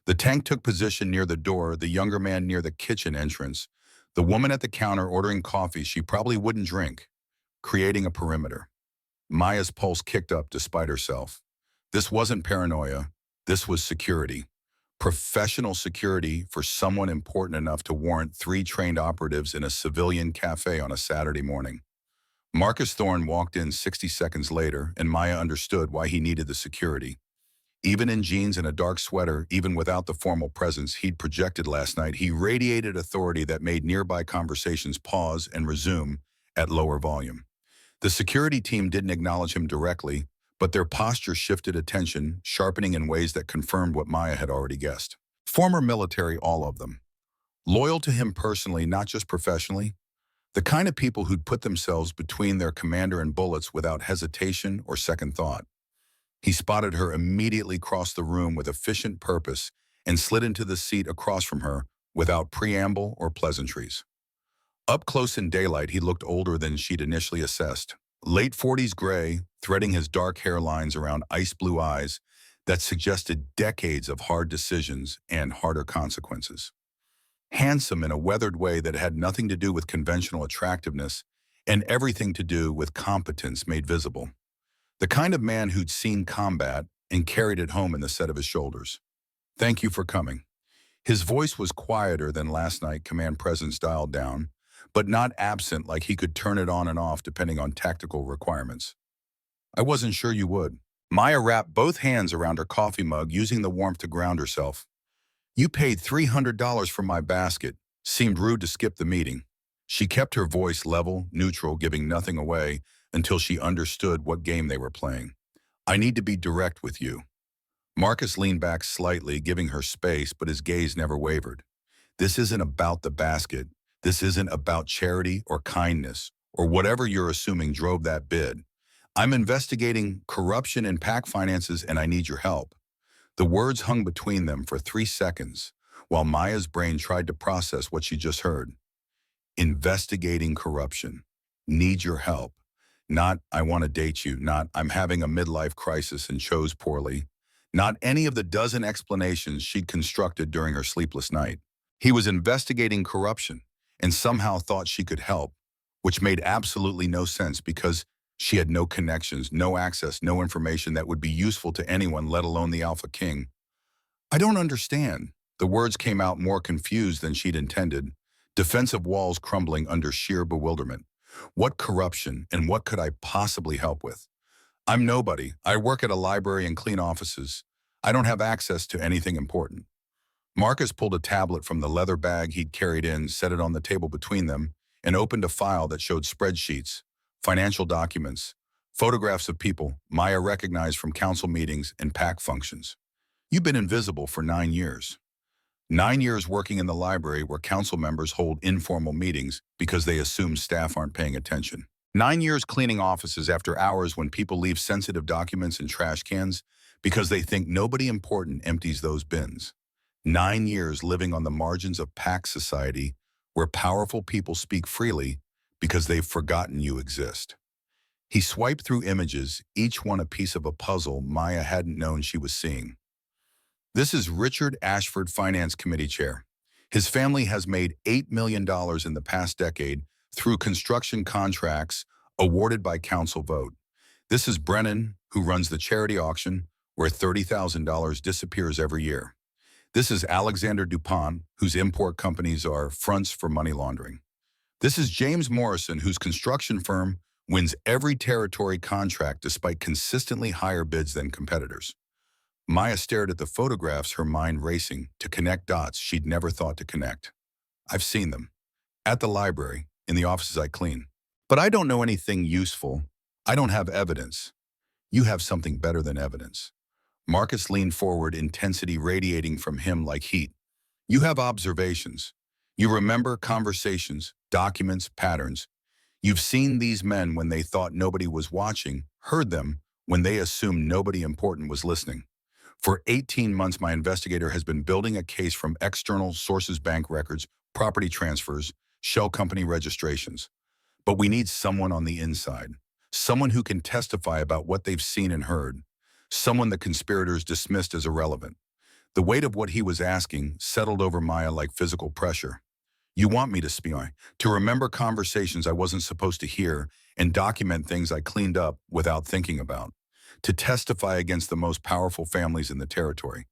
The tank took position near the door, the younger man near the kitchen entrance, the woman at the counter ordering coffee she probably wouldn't drink, creating a perimeter. Maya's pulse kicked up despite herself. This wasn't paranoia. This was security. Professional security for someone important enough to warrant 3 trained operatives in a civilian cafe on a Saturday morning. Marcus Thorne walked in 60 seconds later, and Maya understood why he needed the security. Even in jeans and a dark sweater, even without the formal presence he'd projected last night, he radiated authority that made nearby conversations pause and resume at lower volume. The security team didn't acknowledge him directly, but their posture shifted attention, sharpening in ways that confirmed what Maya had already guessed. Former military, all of them. Loyal to him personally, not just professionally. The kind of people who'd put themselves between their commander and bullets without hesitation or second thought. He spotted her immediately cross the room with efficient purpose and slid into the seat across from her without preamble or pleasantries. Up close in daylight, he looked older than she'd initially assessed. Late 40s gray, threading his dark hairlines around ice-blue eyes that suggested decades of hard decisions and harder consequences. Handsome in a weathered way that had nothing to do with conventional attractiveness and everything to do with competence made visible. The kind of man who'd seen combat and carried it home in the set of his shoulders. "Thank you for coming." His voice was quieter than last night, command presence dialed down, but not absent like he could turn it on and off depending on tactical requirements. "I wasn't sure you would." Maya wrapped both hands around her coffee mug, using the warmth to ground herself. "You paid $300 for my basket." Seemed rude to skip the meeting. She kept her voice level, neutral, giving nothing away until she understood what game they were playing. "I need to be direct with you." Marcus leaned back slightly, giving her space, but his gaze never wavered. "This isn't about the basket. This isn't about charity or kindness or whatever you're assuming drove that bid. I'm investigating corruption in PAC finances, and I need your help." The words hung between them for 3 seconds, while Maya's brain tried to process what she just heard. Investigating corruption. Need your help. Not, "I want to date you." Not, "I'm having a midlife crisis and chose poorly." Not any of the dozen explanations she'd constructed during her sleepless night. He was investigating corruption and somehow thought she could help, which made absolutely no sense because she had no connections, no access, no information that would be useful to anyone, let alone the AlphaKing. "I don't understand." The words came out more confused than she'd intended, defensive walls crumbling under sheer bewilderment. "What corruption, and what could I possibly help with? I'm nobody. I work at a library and clean offices. I don't have access to anything important." Marcus pulled a tablet from the leather bag he'd carried in, set it on the table between them, and opened a file that showed spreadsheets, financial documents, photographs of people Maya recognized from council meetings and PAC functions. "You've been invisible for 9 years. 9 years working in the library where council members hold informal meetings because they assume staff aren't paying attention. 9 years cleaning offices after hours when people leave sensitive documents in trash cans because they think nobody important empties those bins. 9 years living on the margins of PAC society where powerful people speak freely because they've forgotten you exist." He swiped through images, each one a piece of a puzzle Maya hadn't known she was seeing. "This is Richard Ashford, Finance Committee Chair. His family has made $8 million in the past decade through construction contracts awarded by council vote. This is Brennan, who runs the charity auction, where $30,000 disappears every year. This is Alexander Dupont, whose import companies are fronts for money laundering. This is James Morrison, whose construction firm wins every territory contract despite consistently higher bids than competitors." Maya stared at the photographs, her mind racing to connect dots she'd never thought to connect. "I've seen them. At the library, in the offices I clean. But I don't know anything useful. I don't have evidence." "You have something better than evidence." Marcus leaned forward, intensity radiating from him like heat. "You have observations. You remember conversations, documents, patterns. You've seen these men when they thought nobody was watching, heard them when they assumed nobody important was listening. For 18 months, my investigator has been building a case from external sources, bank records, property transfers, shell company registrations. But we need someone on the inside, someone who can testify about what they've seen and heard, someone the conspirators dismissed as irrelevant." The weight of what he was asking settled over Maya like physical pressure. "You want me to spy, to remember conversations I wasn't supposed to hear and document things I cleaned up without thinking about, to testify against the most powerful families in the territory.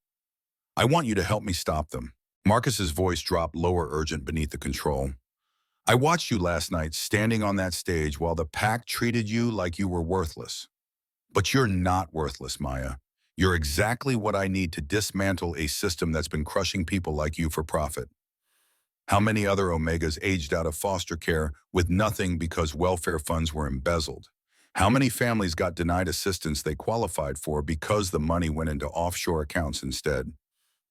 I want you to help me stop them." Marcus's voice dropped lower, urgent beneath the control. I watched you last night standing on that stage while the pack treated you like you were worthless. But you're not worthless, Maya. You're exactly what I need to dismantle a system that's been crushing people like you for profit. How many other Omegas aged out of foster care with nothing because welfare funds were embezzled? How many families got denied assistance they qualified for because the money went into offshore accounts instead?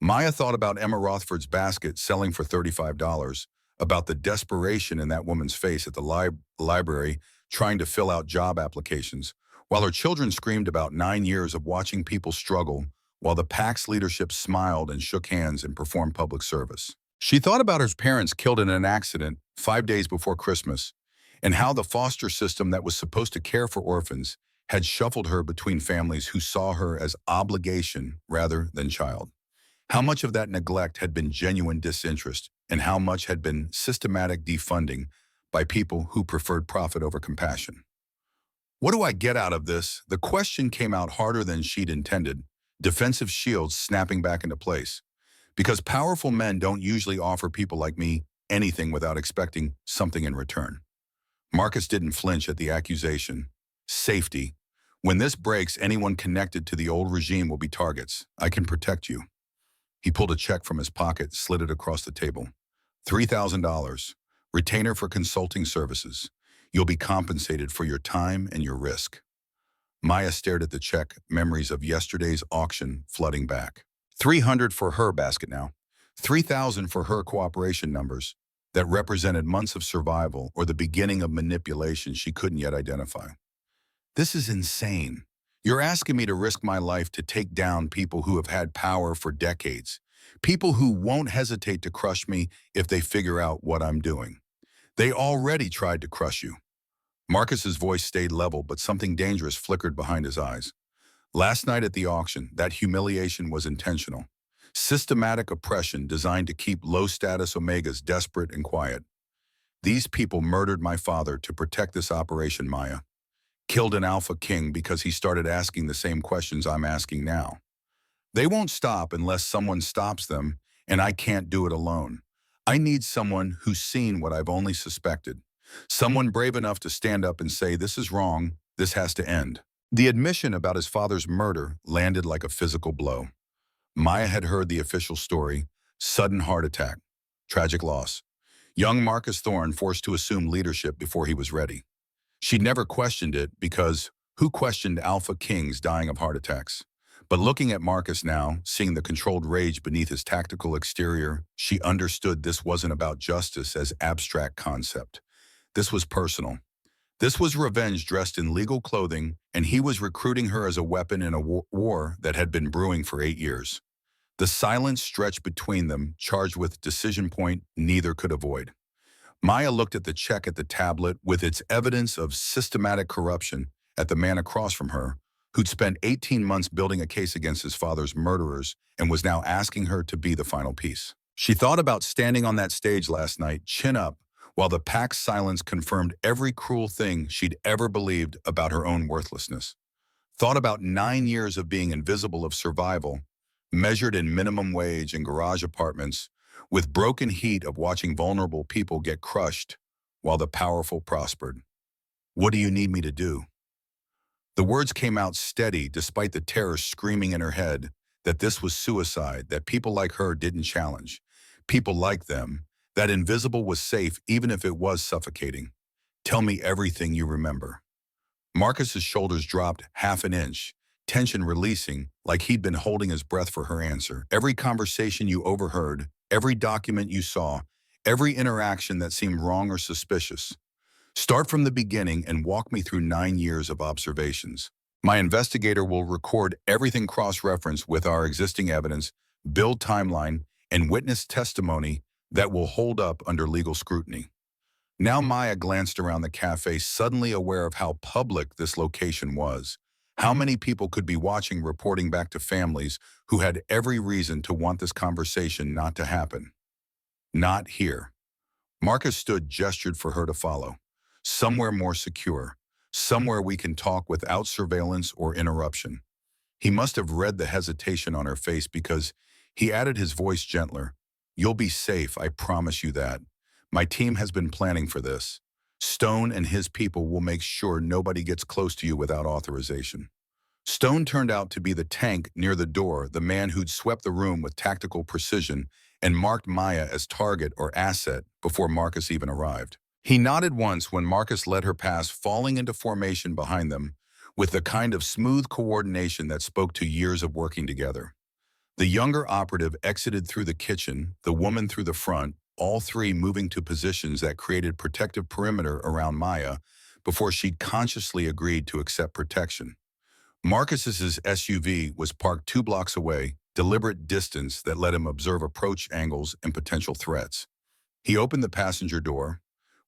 Maya thought about Emma Rothford's basket selling for $35, about the desperation in that woman's face at the library trying to fill out job applications, while her children screamed about 9 years of watching people struggle, while the PAC's leadership smiled and shook hands and performed public service. She thought about her parents killed in an accident 5 days before Christmas, and how the foster system that was supposed to care for orphans had shuffled her between families who saw her as obligation rather than child. How much of that neglect had been genuine disinterest, and how much had been systematic defunding by people who preferred profit over compassion? What do I get out of this? The question came out harder than she'd intended, defensive shields snapping back into place. Because powerful men don't usually offer people like me anything without expecting something in return. Marcus didn't flinch at the accusation. Safety. When this breaks, anyone connected to the old regime will be targets. I can protect you. He pulled a check from his pocket, slid it across the table. $3,000. Retainer for consulting services. You'll be compensated for your time and your risk. Maya stared at the check, memories of yesterday's auction flooding back. 300 for her basket now. 3,000 for her cooperation numbers that represented months of survival or the beginning of manipulation she couldn't yet identify. This is insane. You're asking me to risk my life to take down people who have had power for decades. People who won't hesitate to crush me if they figure out what I'm doing. They already tried to crush you. Marcus's voice stayed level, but something dangerous flickered behind his eyes. Last night at the auction, that humiliation was intentional. Systematic oppression designed to keep low-status Omegas desperate and quiet. These people murdered my father to protect this operation, Maya. Killed an AlphaKing because he started asking the same questions I'm asking now. They won't stop unless someone stops them, and I can't do it alone. I need someone who's seen what I've only suspected. Someone brave enough to stand up and say, this is wrong, this has to end. The admission about his father's murder landed like a physical blow. Maya had heard the official story: sudden heart attack, tragic loss. Young Marcus Thorne forced to assume leadership before he was ready. She'd never questioned it because who questioned AlphaKings dying of heart attacks? But looking at Marcus now, seeing the controlled rage beneath his tactical exterior, she understood this wasn't about justice as abstract concept. This was personal. This was revenge dressed in legal clothing, and he was recruiting her as a weapon in a war that had been brewing for 8 years. The silence stretched between them, charged with decision point neither could avoid. Maya looked at the check at the tablet with its evidence of systematic corruption at the man across from her, who'd spent 18 months building a case against his father's murderers and was now asking her to be the final piece. She thought about standing on that stage last night, chin up, while the pack's silence confirmed every cruel thing she'd ever believed about her own worthlessness. Thought about 9 years of being invisible of survival, measured in minimum wage and garage apartments, with broken heat of watching vulnerable people get crushed while the powerful prospered. What do you need me to do? The words came out steady despite the terror screaming in her head that this was suicide, that people like her didn't challenge. People like them, that invisible was safe even if it was suffocating. Tell me everything you remember. Marcus's shoulders dropped half an inch, tension releasing like he'd been holding his breath for her answer. Every conversation you overheard, every document you saw, every interaction that seemed wrong or suspicious. Start from the beginning and walk me through 9 years of observations. My investigator will record everything cross-referenced with our existing evidence, build timeline, and witness testimony that will hold up under legal scrutiny. Now Maya glanced around the cafe, suddenly aware of how public this location was. How many people could be watching, reporting back to families who had every reason to want this conversation not to happen. Not here. Marcus stood, gestured for her to follow. Somewhere more secure. Somewhere we can talk without surveillance or interruption. He must have read the hesitation on her face because he added, his voice gentler. You'll be safe, I promise you that. My team has been planning for this. Stone and his people will make sure nobody gets close to you without authorization. Stone turned out to be the tank near the door, the man who'd swept the room with tactical precision and marked Maya as target or asset before Marcus even arrived. He nodded once when Marcus let her pass, falling into formation behind them, with the kind of smooth coordination that spoke to years of working together. The younger operative exited through the kitchen, the woman through the front, all three moving to positions that created protective perimeter around Maya before she'd consciously agreed to accept protection. Marcus's SUV was parked 2 blocks away, deliberate distance that let him observe approach angles and potential threats. He opened the passenger door,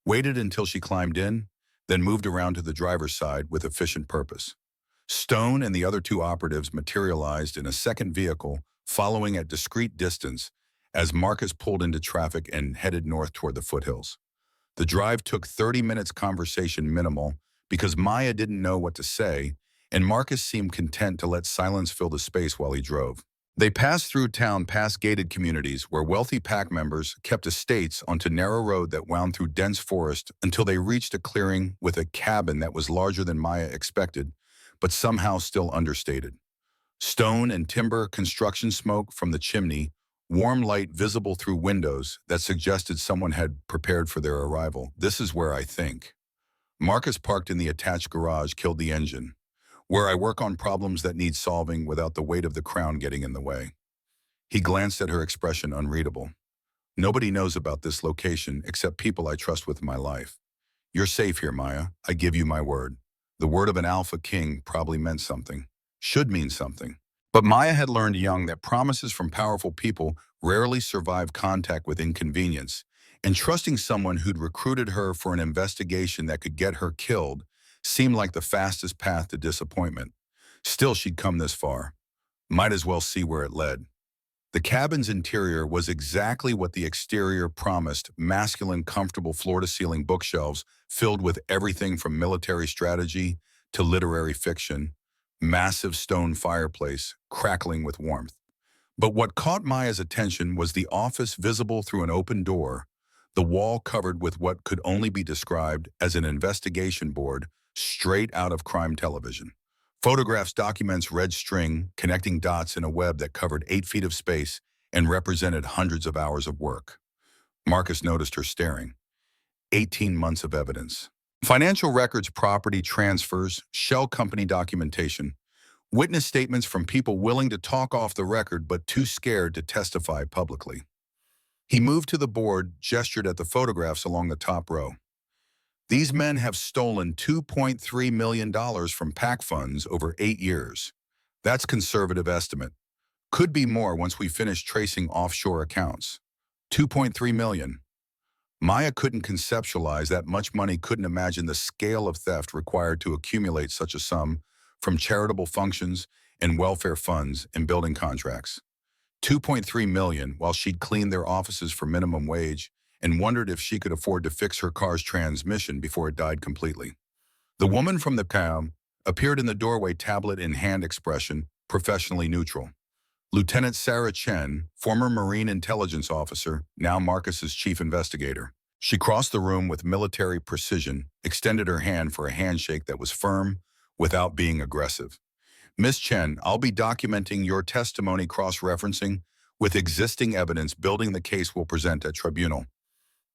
waited until she climbed in, then moved around to the driver's side with efficient purpose. Stone and the other two operatives materialized in a second vehicle, following at discreet distance as Marcus pulled into traffic and headed north toward the foothills. The drive took 30 minutes, conversation minimal, because Maya didn't know what to say, and Marcus seemed content to let silence fill the space while he drove. They passed through town past gated communities where wealthy pack members kept estates onto narrow road that wound through dense forest until they reached a clearing with a cabin that was larger than Maya expected, but somehow still understated. Stone and timber construction smoke from the chimney, warm light visible through windows that suggested someone had prepared for their arrival. This is where I think. Marcus parked in the attached garage, killed the engine. Where I work on problems that need solving without the weight of the crown getting in the way. He glanced at her expression, unreadable. Nobody knows about this location except people I trust with my life. You're safe here, Maya. I give you my word. The word of an AlphaKing probably meant something. Should mean something. But Maya had learned young that promises from powerful people rarely survive contact with inconvenience, and trusting someone who'd recruited her for an investigation that could get her killed seemed like the fastest path to disappointment. Still, she'd come this far. Might as well see where it led. The cabin's interior was exactly what the exterior promised: masculine, comfortable floor-to-ceiling bookshelves filled with everything from military strategy to literary fiction, massive stone fireplace crackling with warmth. But what caught Maya's attention was the office visible through an open door, the wall covered with what could only be described as an investigation board straight out of crime television. Photographs, documents, red string, connecting dots in a web that covered 8 feet of space and represented hundreds of hours of work. Marcus noticed her staring. 18 months of evidence. Financial records, property transfers, shell company documentation, witness statements from people willing to talk off the record but too scared to testify publicly. He moved to the board, gestured at the photographs along the top row. These men have stolen $2.3 million from PAC funds over 8 years. That's conservative estimate. Could be more once we finish tracing offshore accounts. 2.3 million. Maya couldn't conceptualize that much money, couldn't imagine the scale of theft required to accumulate such a sum from charitable functions and welfare funds and building contracts. 2.3 million while she'd cleaned their offices for minimum wage and wondered if she could afford to fix her car's transmission before it died completely. The woman from the cab appeared in the doorway, tablet in hand, expression professionally neutral. Lieutenant Sarah Chen, former Marine intelligence officer, now Marcus's chief investigator. She crossed the room with military precision, extended her hand for a handshake that was firm without being aggressive. Miss Chen, I'll be documenting your testimony, cross-referencing with existing evidence, building the case we'll present at tribunal.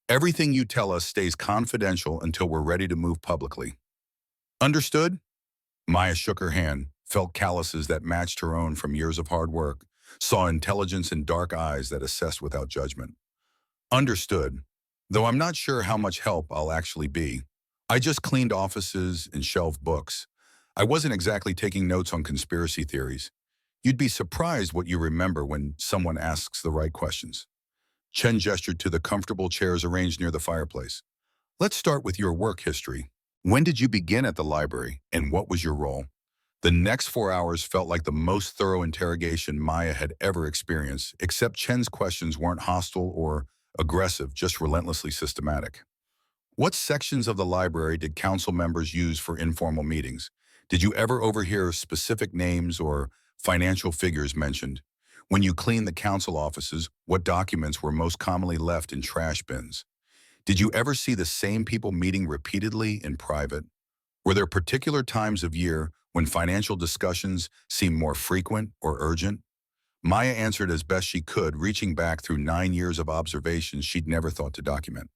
Everything you tell us stays confidential until we're ready to move publicly. Understood? Maya shook her hand, felt calluses that matched her own from years of hard work, saw intelligence in dark eyes that assessed without judgment. Understood, though I'm not sure how much help I'll actually be. I just cleaned offices and shelved books. I wasn't exactly taking notes on conspiracy theories. You'd be surprised what you remember when someone asks the right questions. Chen gestured to the comfortable chairs arranged near the fireplace. Let's start with your work history. When did you begin at the library, and what was your role? The next 4 hours felt like the most thorough interrogation Maya had ever experienced, except Chen's questions weren't hostile or aggressive, just relentlessly systematic. What sections of the library did council members use for informal meetings? Did you ever overhear specific names or financial figures mentioned? When you cleaned the council offices, what documents were most commonly left in trash bins? Did you ever see the same people meeting repeatedly in private? Were there particular times of year when financial discussions seemed more frequent or urgent? Maya answered as best she could, reaching back through 9 years of observations she'd never thought to document.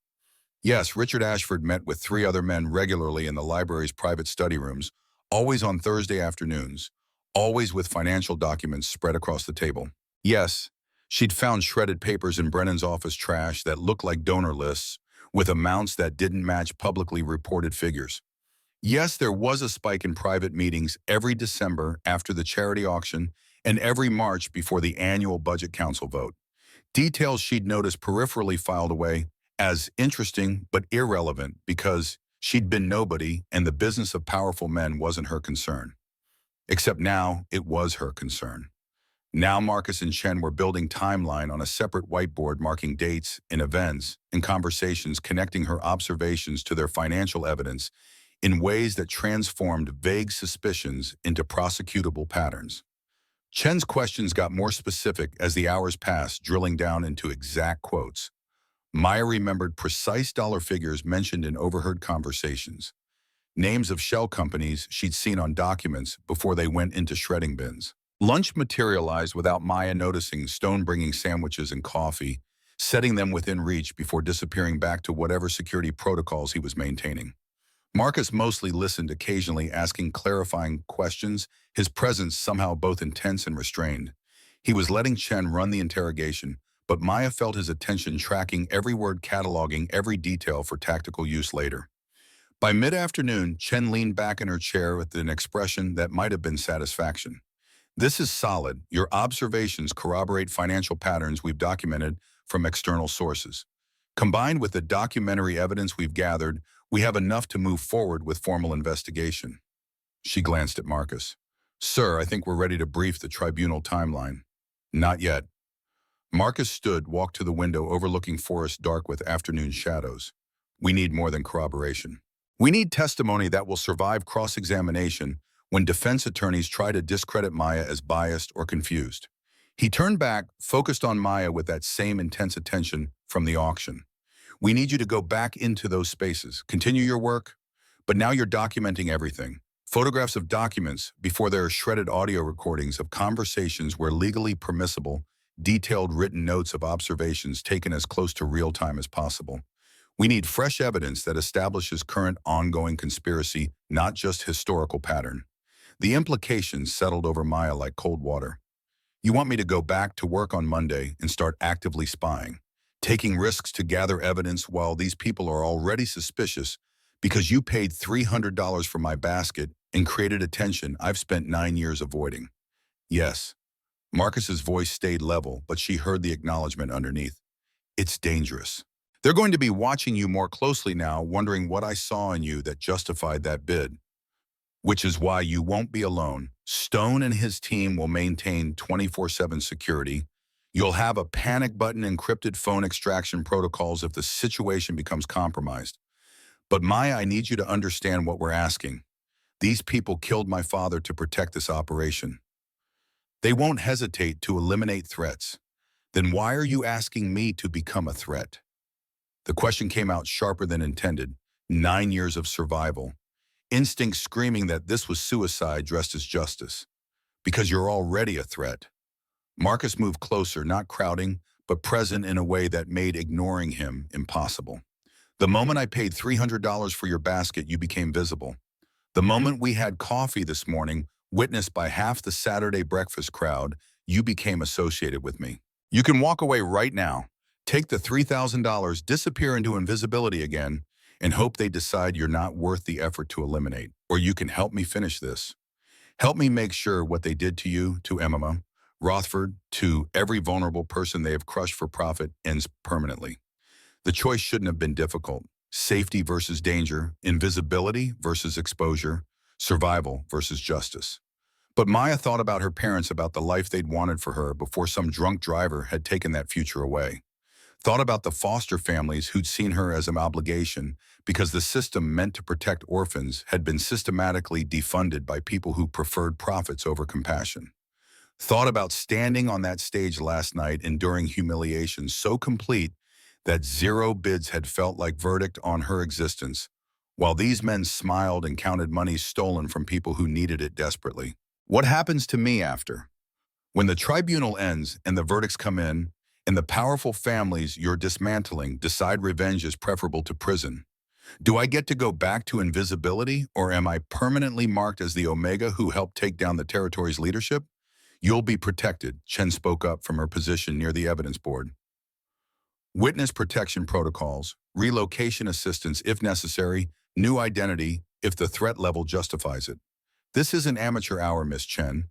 Yes, Richard Ashford met with 3 other men regularly in the library's private study rooms, always on Thursday afternoons, always with financial documents spread across the table. Yes, she'd found shredded papers in Brennan's office trash that looked like donor lists, with amounts that didn't match publicly reported figures. Yes, there was a spike in private meetings every December after the charity auction and every March before the annual Budget Council vote. Details she'd noticed peripherally filed away as interesting but irrelevant because she'd been nobody and the business of powerful men wasn't her concern. Except now it was her concern. Now Marcus and Chen were building timeline on a separate whiteboard marking dates and events and conversations connecting her observations to their financial evidence in ways that transformed vague suspicions into prosecutable patterns. Chen's questions got more specific as the hours passed, drilling down into exact quotes. Maya remembered precise dollar figures mentioned in overheard conversations, names of shell companies she'd seen on documents before they went into shredding bins. Lunch materialized without Maya noticing, Stone bringing sandwiches and coffee, setting them within reach before disappearing back to whatever security protocols he was maintaining. Marcus mostly listened, occasionally asking clarifying questions, his presence somehow both intense and restrained. He was letting Chen run the interrogation, but Maya felt his attention, tracking every word, cataloging every detail for tactical use later. By mid-afternoon, Chen leaned back in her chair with an expression that might have been satisfaction. This is solid. Your observations corroborate financial patterns we've documented from external sources. Combined with the documentary evidence we've gathered, we have enough to move forward with formal investigation. She glanced at Marcus. Sir, I think we're ready to brief the tribunal timeline. Not yet. Marcus stood, walked to the window overlooking forest dark with afternoon shadows. We need more than corroboration. We need testimony that will survive cross-examination when defense attorneys try to discredit Maya as biased or confused. He turned back, focused on Maya with that same intense attention from the auction. We need you to go back into those spaces, continue your work, but now you're documenting everything. Photographs of documents before there are shredded audio recordings of conversations where legally permissible, detailed written notes of observations taken as close to real time as possible. We need fresh evidence that establishes current ongoing conspiracy, not just historical pattern. The implications settled over Maya like cold water. You want me to go back to work on Monday and start actively spying, taking risks to gather evidence while these people are already suspicious because you paid $300 for my basket and created attention I've spent 9 years avoiding. Yes. Marcus's voice stayed level, but she heard the acknowledgement underneath. It's dangerous. They're going to be watching you more closely now, wondering what I saw in you that justified that bid. Which is why you won't be alone. Stone and his team will maintain 24/7 security. You'll have a panic button, encrypted phone extraction protocols if the situation becomes compromised. But Maya, I need you to understand what we're asking. These people killed my father to protect this operation. They won't hesitate to eliminate threats. Then why are you asking me to become a threat? The question came out sharper than intended. 9 years of survival. Instinct screaming that this was suicide dressed as justice. Because you're already a threat. Marcus moved closer, not crowding, but present in a way that made ignoring him impossible. The moment I paid $300 for your basket, you became visible. The moment we had coffee this morning, witnessed by half the Saturday breakfast crowd, you became associated with me. You can walk away right now, take the $3,000, disappear into invisibility again, and hope they decide you're not worth the effort to eliminate. Or you can help me finish this. Help me make sure what they did to you, to Emma, Rothford, to every vulnerable person they have crushed for profit ends permanently. The choice shouldn't have been difficult. Safety versus danger, invisibility versus exposure, survival versus justice. But Maya thought about her parents, about the life they'd wanted for her before some drunk driver had taken that future away. Thought about the foster families who'd seen her as an obligation because the system meant to protect orphans had been systematically defunded by people who preferred profits over compassion. Thought about standing on that stage last night, enduring humiliation so complete that zero bids had felt like verdict on her existence, while these men smiled and counted money stolen from people who needed it desperately. What happens to me after? When the tribunal ends and the verdicts come in, and the powerful families you're dismantling decide revenge is preferable to prison, do I get to go back to invisibility, or am I permanently marked as the Omega who helped take down the territory's leadership? You'll be protected, Chen spoke up from her position near the evidence board. Witness protection protocols, relocation assistance if necessary, new identity if the threat level justifies it. This isn't amateur hour, Miss Chen.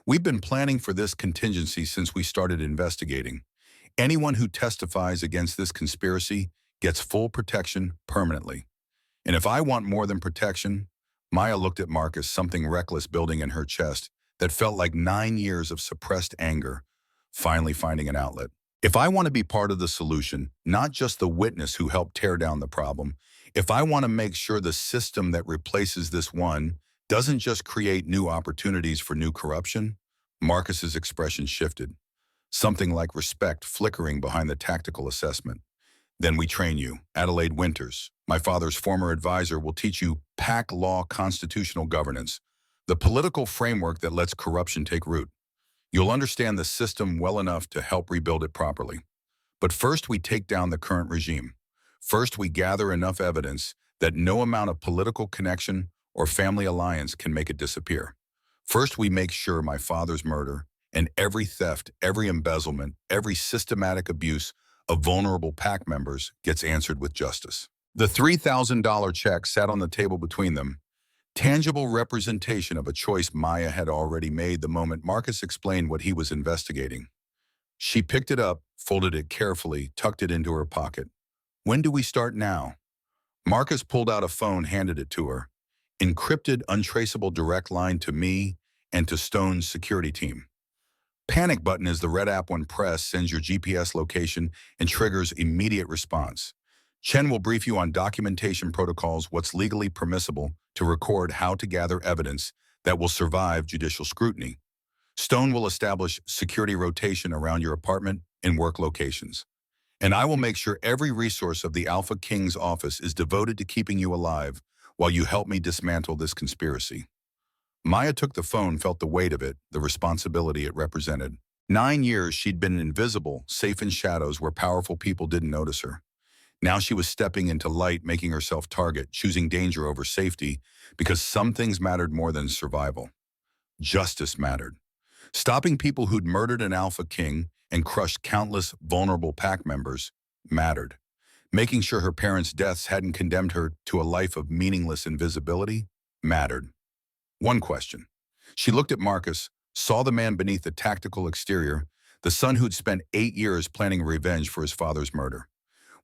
We've been planning for this contingency since we started investigating. Anyone who testifies against this conspiracy gets full protection permanently. And if I want more than protection, Maya looked at Marcus, something reckless building in her chest that felt like 9 years of suppressed anger, finally finding an outlet. If I want to be part of the solution, not just the witness who helped tear down the problem, if I want to make sure the system that replaces this one doesn't just create new opportunities for new corruption, Marcus's expression shifted, something like respect flickering behind the tactical assessment. Then we train you. Adelaide Winters, my father's former advisor, will teach you PAC law constitutional governance, the political framework that lets corruption take root. You'll understand the system well enough to help rebuild it properly. But first we take down the current regime. First we gather enough evidence that no amount of political connection or family alliance can make it disappear. First we make sure my father's murder and every theft, every embezzlement, every systematic abuse of vulnerable PAC members gets answered with justice. The $3,000 check sat on the table between them, tangible representation of a choice Maya had already made the moment Marcus explained what he was investigating. She picked it up, folded it carefully, tucked it into her pocket. When do we start now? Marcus pulled out a phone, handed it to her. Encrypted, untraceable direct line to me and to Stone's security team. Panic button is the red app when pressed, sends your GPS location and triggers immediate response. Chen will brief you on documentation protocols, what's legally permissible to record, how to gather evidence that will survive judicial scrutiny. Stone will establish security rotation around your apartment and work locations. And I will make sure every resource of the AlphaKing's office is devoted to keeping you alive while you help me dismantle this conspiracy. Maya took the phone, felt the weight of it, the responsibility it represented. 9 years she'd been invisible, safe in shadows where powerful people didn't notice her. Now she was stepping into light, making herself target, choosing danger over safety, because some things mattered more than survival. Justice mattered. Stopping people who'd murdered an AlphaKing and crushed countless vulnerable PAC members mattered. Making sure her parents' deaths hadn't condemned her to a life of meaningless invisibility mattered. One question. She looked at Marcus, saw the man beneath the tactical exterior, the son who'd spent 8 years planning revenge for his father's murder.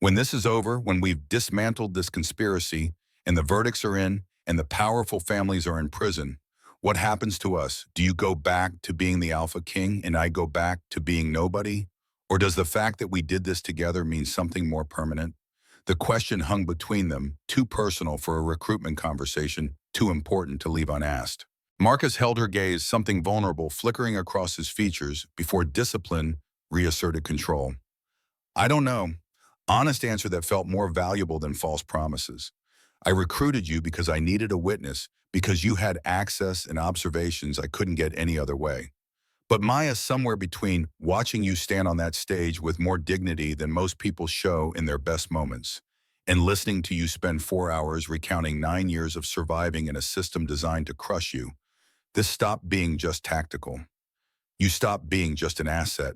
When this is over, when we've dismantled this conspiracy, and the verdicts are in, and the powerful families are in prison, what happens to us? Do you go back to being the AlphaKing and I go back to being nobody? Or does the fact that we did this together mean something more permanent? The question hung between them, too personal for a recruitment conversation, too important to leave unasked. Marcus held her gaze, something vulnerable flickering across his features before discipline reasserted control. I don't know. Honest answer that felt more valuable than false promises. I recruited you because I needed a witness, because you had access and observations I couldn't get any other way. But Maya, somewhere between watching you stand on that stage with more dignity than most people show in their best moments, and listening to you spend 4 hours recounting 9 years of surviving in a system designed to crush you, this stopped being just tactical. You stopped being just an asset.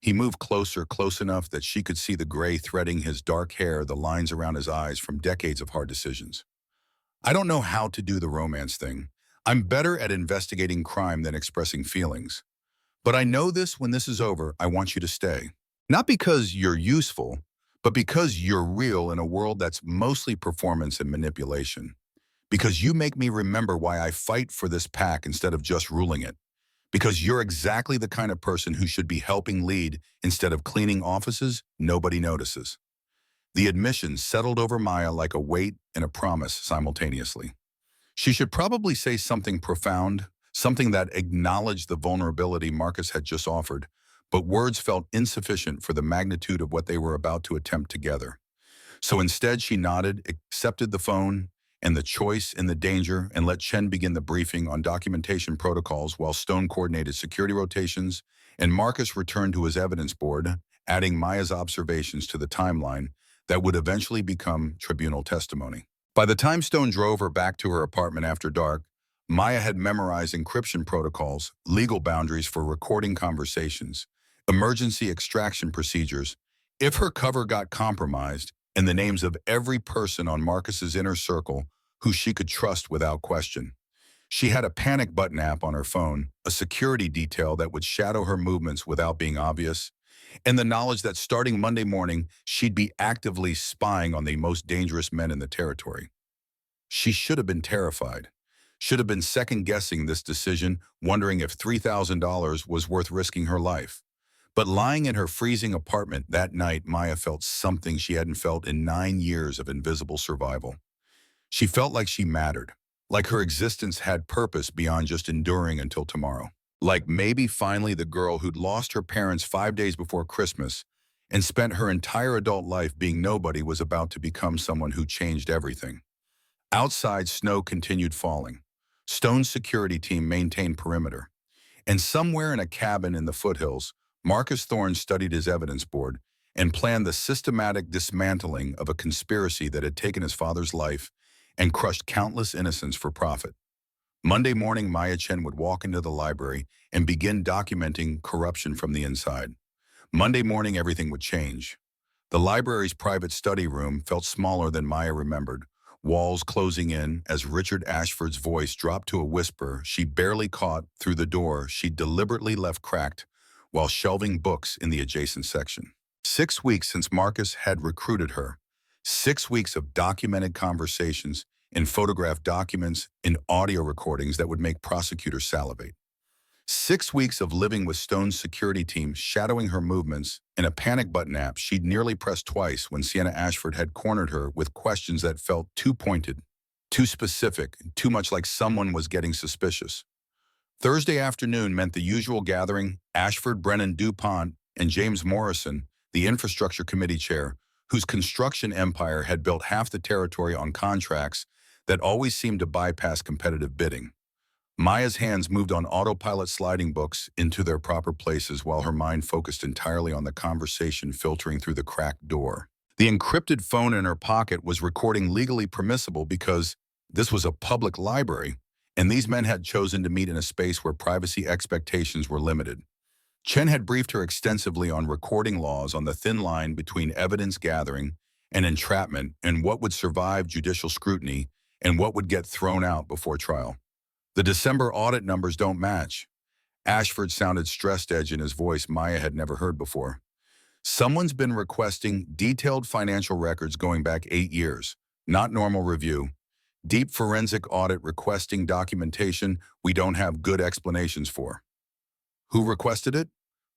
He moved closer, close enough that she could see the gray threading his dark hair, the lines around his eyes from decades of hard decisions. I don't know how to do the romance thing. I'm better at investigating crime than expressing feelings. But I know this, when this is over, I want you to stay. Not because you're useful, but because you're real in a world that's mostly performance and manipulation. Because you make me remember why I fight for this pack instead of just ruling it. Because you're exactly the kind of person who should be helping lead instead of cleaning offices nobody notices. The admission settled over Maya like a weight and a promise simultaneously. She should probably say something profound, something that acknowledged the vulnerability Marcus had just offered, but words felt insufficient for the magnitude of what they were about to attempt together. So instead, she nodded, accepted the phone and the choice and the danger, and let Chen begin the briefing on documentation protocols while Stone coordinated security rotations, and Marcus returned to his evidence board, adding Maya's observations to the timeline that would eventually become tribunal testimony. By the time Stone drove her back to her apartment after dark, Maya had memorized encryption protocols, legal boundaries for recording conversations, emergency extraction procedures. If her cover got compromised, and the names of every person on Marcus's inner circle who she could trust without question. She had a panic button app on her phone, a security detail that would shadow her movements without being obvious, and the knowledge that starting Monday morning, she'd be actively spying on the most dangerous men in the territory. She should have been terrified, should have been second-guessing this decision, wondering if $3,000 was worth risking her life. But lying in her freezing apartment that night, Maya felt something she hadn't felt in 9 years of invisible survival. She felt like she mattered, like her existence had purpose beyond just enduring until tomorrow. Like maybe finally the girl who'd lost her parents 5 days before Christmas and spent her entire adult life being nobody was about to become someone who changed everything. Outside, snow continued falling. Stone's security team maintained perimeter. And somewhere in a cabin in the foothills, Marcus Thorne studied his evidence board and planned the systematic dismantling of a conspiracy that had taken his father's life and crushed countless innocents for profit. Monday morning, Maya Chen would walk into the library and begin documenting corruption from the inside. Monday morning, everything would change. The library's private study room felt smaller than Maya remembered, walls closing in as Richard Ashford's voice dropped to a whisper she barely caught through the door she'd deliberately left cracked while shelving books in the adjacent section. 6 weeks since Marcus had recruited her. 6 weeks of documented conversations, in photographed documents, in audio recordings that would make prosecutors salivate. 6 weeks of living with Stone's security team, shadowing her movements, in a panic button app she'd nearly pressed twice when Sienna Ashford had cornered her with questions that felt too pointed, too specific, too much like someone was getting suspicious. Thursday afternoon meant the usual gathering: Ashford, Brennan, DuPont, and James Morrison, the infrastructure committee chair, whose construction empire had built half the territory on contracts that always seemed to bypass competitive bidding. Maya's hands moved on autopilot, sliding books into their proper places while her mind focused entirely on the conversation filtering through the cracked door. The encrypted phone in her pocket was recording legally permissible because this was a public library, and these men had chosen to meet in a space where privacy expectations were limited. Chen had briefed her extensively on recording laws, on the thin line between evidence gathering and entrapment, and what would survive judicial scrutiny and what would get thrown out before trial. The December audit numbers don't match. Ashford sounded stressed edge in his voice Maya had never heard before. Someone's been requesting detailed financial records going back 8 years, not normal review. Deep forensic audit requesting documentation we don't have good explanations for. Who requested it?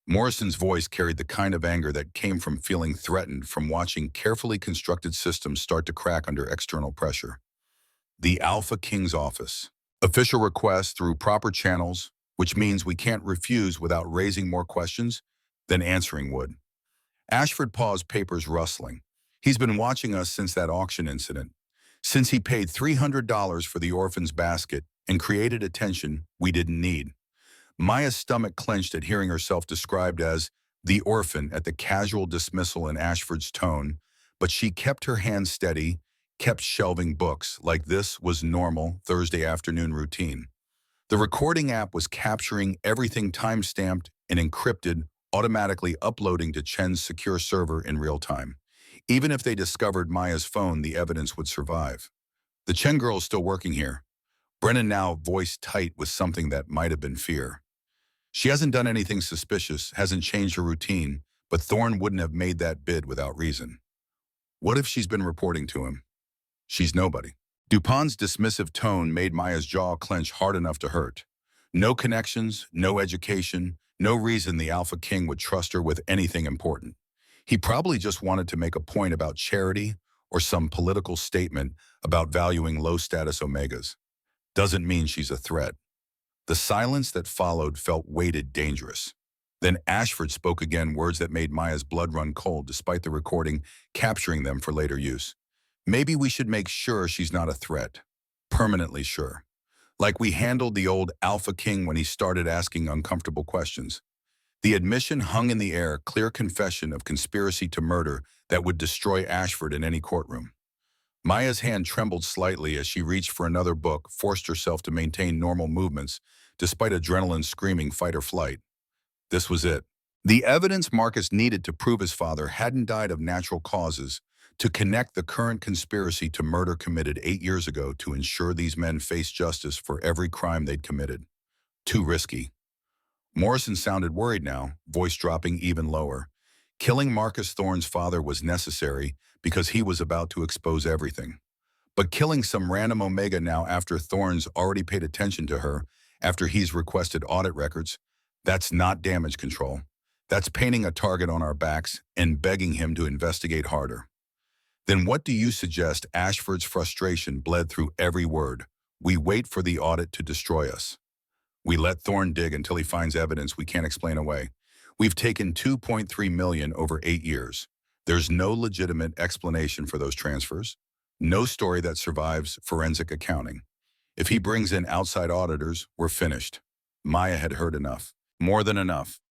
Morrison's voice carried the kind of anger that came from feeling threatened from watching carefully constructed systems start to crack under external pressure. The AlphaKing's office. Official request through proper channels, which means we can't refuse without raising more questions than answering would. Ashford paused, papers rustling. He's been watching us since that auction incident, since he paid $300 for the orphan's basket and created attention we didn't need. Maya's stomach clenched at hearing herself described as the orphan at the casual dismissal in Ashford's tone, but she kept her hand steady, kept shelving books like this was normal Thursday afternoon routine. The recording app was capturing everything, time-stamped and encrypted, automatically uploading to Chen's secure server in real time. Even if they discovered Maya's phone, the evidence would survive. The Chen girl is still working here. Brennan, now voice tight with something that might have been fear. She hasn't done anything suspicious, hasn't changed her routine, but Thorne wouldn't have made that bid without reason. What if she's been reporting to him? She's nobody. DuPont's dismissive tone made Maya's jaw clench hard enough to hurt. No connections, no education, no reason the AlphaKing would trust her with anything important. He probably just wanted to make a point about charity or some political statement about valuing low-status omegas. Doesn't mean she's a threat. The silence that followed felt weighted, dangerous. Then Ashford spoke again, words that made Maya's blood run cold despite the recording capturing them for later use. Maybe we should make sure she's not a threat. Permanently sure. Like we handled the old AlphaKing when he started asking uncomfortable questions. The admission hung in the air, clear confession of conspiracy to murder that would destroy Ashford in any courtroom. Maya's hand trembled slightly as she reached for another book, forced herself to maintain normal movements, despite adrenaline screaming fight or flight. This was it. The evidence Marcus needed to prove his father hadn't died of natural causes, to connect the current conspiracy to murder committed 8 years ago to ensure these men face justice for every crime they'd committed. Too risky. Morrison sounded worried now, voice dropping even lower. Killing Marcus Thorne's father was necessary because he was about to expose everything. But killing some random Omega now after Thorne's already paid attention to her, after he's requested audit records, that's not damage control. That's painting a target on our backs and begging him to investigate harder. Then what do you suggest? Ashford's frustration bled through every word. We wait for the audit to destroy us. We let Thorne dig until he finds evidence we can't explain away. We've taken $2.3 million over 8 years. There's no legitimate explanation for those transfers. No story that survives forensic accounting. If he brings in outside auditors, we're finished. Maya had heard enough. More than enough.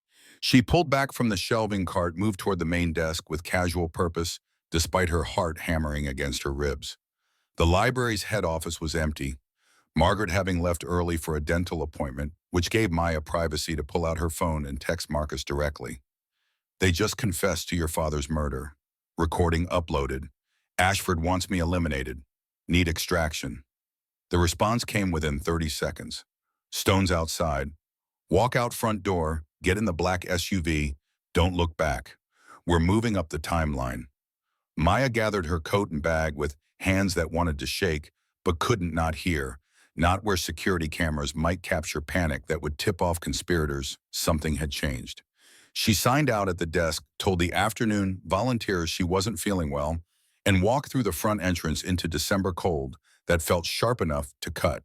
She pulled back from the shelving cart, moved toward the main desk with casual purpose, despite her heart hammering against her ribs. The library's head office was empty, Margaret having left early for a dental appointment, which gave Maya privacy to pull out her phone and text Marcus directly. They just confessed to your father's murder. Recording uploaded. Ashford wants me eliminated. Need extraction. The response came within 30 seconds. Stone's outside. Walk out front door, get in the black SUV, don't look back. We're moving up the timeline. Maya gathered her coat and bag with hands that wanted to shake, but couldn't not hear. Not where security cameras might capture panic that would tip off conspirators. Something had changed. She signed out at the desk, told the afternoon volunteers she wasn't feeling well, and walked through the front entrance into December cold that felt sharp enough to cut.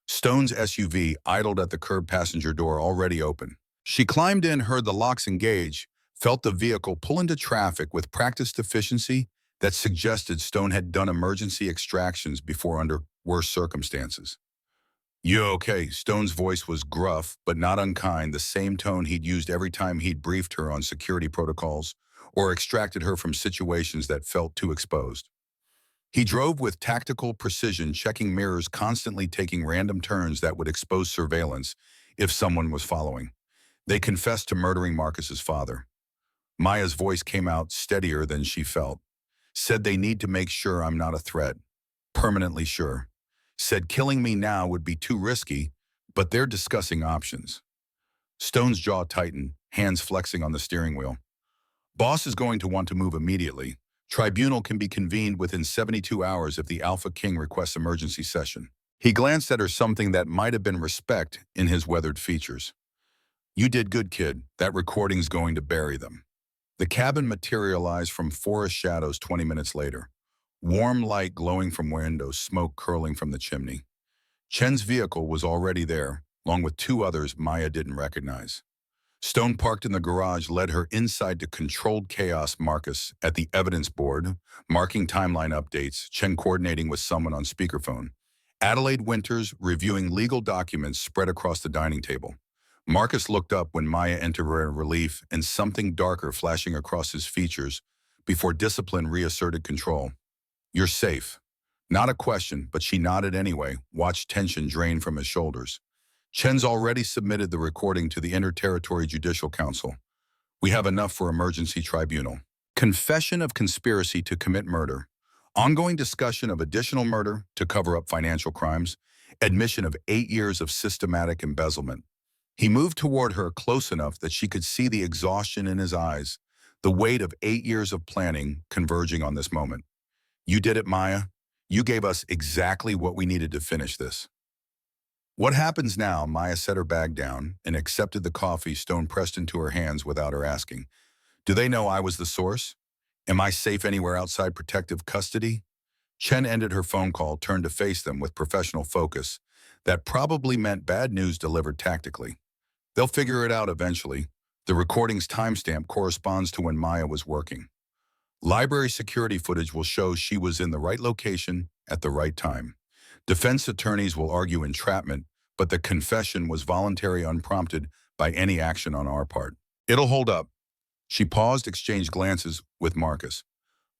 Stone's SUV idled at the curb passenger door already open. She climbed in, heard the locks engage, felt the vehicle pull into traffic with practiced efficiency that suggested Stone had done emergency extractions before under worse circumstances. You okay? Stone's voice was gruff, but not unkind, the same tone he'd used every time he'd briefed her on security protocols or extracted her from situations that felt too exposed. He drove with tactical precision, checking mirrors, constantly taking random turns that would expose surveillance if someone was following. They confessed to murdering Marcus's father. Maya's voice came out steadier than she felt. Said they need to make sure I'm not a threat. Permanently sure. Said killing me now would be too risky, but they're discussing options. Stone's jaw tightened, hands flexing on the steering wheel. Boss is going to want to move immediately. Tribunal can be convened within 72 hours if the AlphaKing requests emergency session. He glanced at her, something that might have been respect in his weathered features. You did good, kid. That recording's going to bury them. The cabin materialized from forest shadows 20 minutes later. Warm light glowing from windows, smoke curling from the chimney. Chen's vehicle was already there, along with 2 others Maya didn't recognize. Stone, parked in the garage, led her inside to controlled chaos. Marcus at the evidence board, marking timeline updates, Chen coordinating with someone on speakerphone. Adelaide Winters reviewing legal documents spread across the dining table. Marcus looked up when Maya entered in relief and something darker flashing across his features before discipline reasserted control. You're safe. Not a question, but she nodded anyway, watched tension drain from his shoulders. Chen's already submitted the recording to the Inter-Territory Judicial Council. We have enough for emergency tribunal. Confession of conspiracy to commit murder. Ongoing discussion of additional murder to cover up financial crimes. Admission of 8 years of systematic embezzlement. He moved toward her close enough that she could see the exhaustion in his eyes, the weight of 8 years of planning converging on this moment. You did it, Maya. You gave us exactly what we needed to finish this. What happens now? Maya set her bag down and accepted the coffee Stone pressed into her hands without her asking. Do they know I was the source? Am I safe anywhere outside protective custody? Chen ended her phone call, turned to face them with professional focus. That probably meant bad news delivered tactically. They'll figure it out eventually. The recording's timestamp corresponds to when Maya was working. Library security footage will show she was in the right location at the right time. Defense attorneys will argue entrapment, but the confession was voluntary, unprompted by any action on our part. It'll hold up. She paused, exchanged glances with Marcus.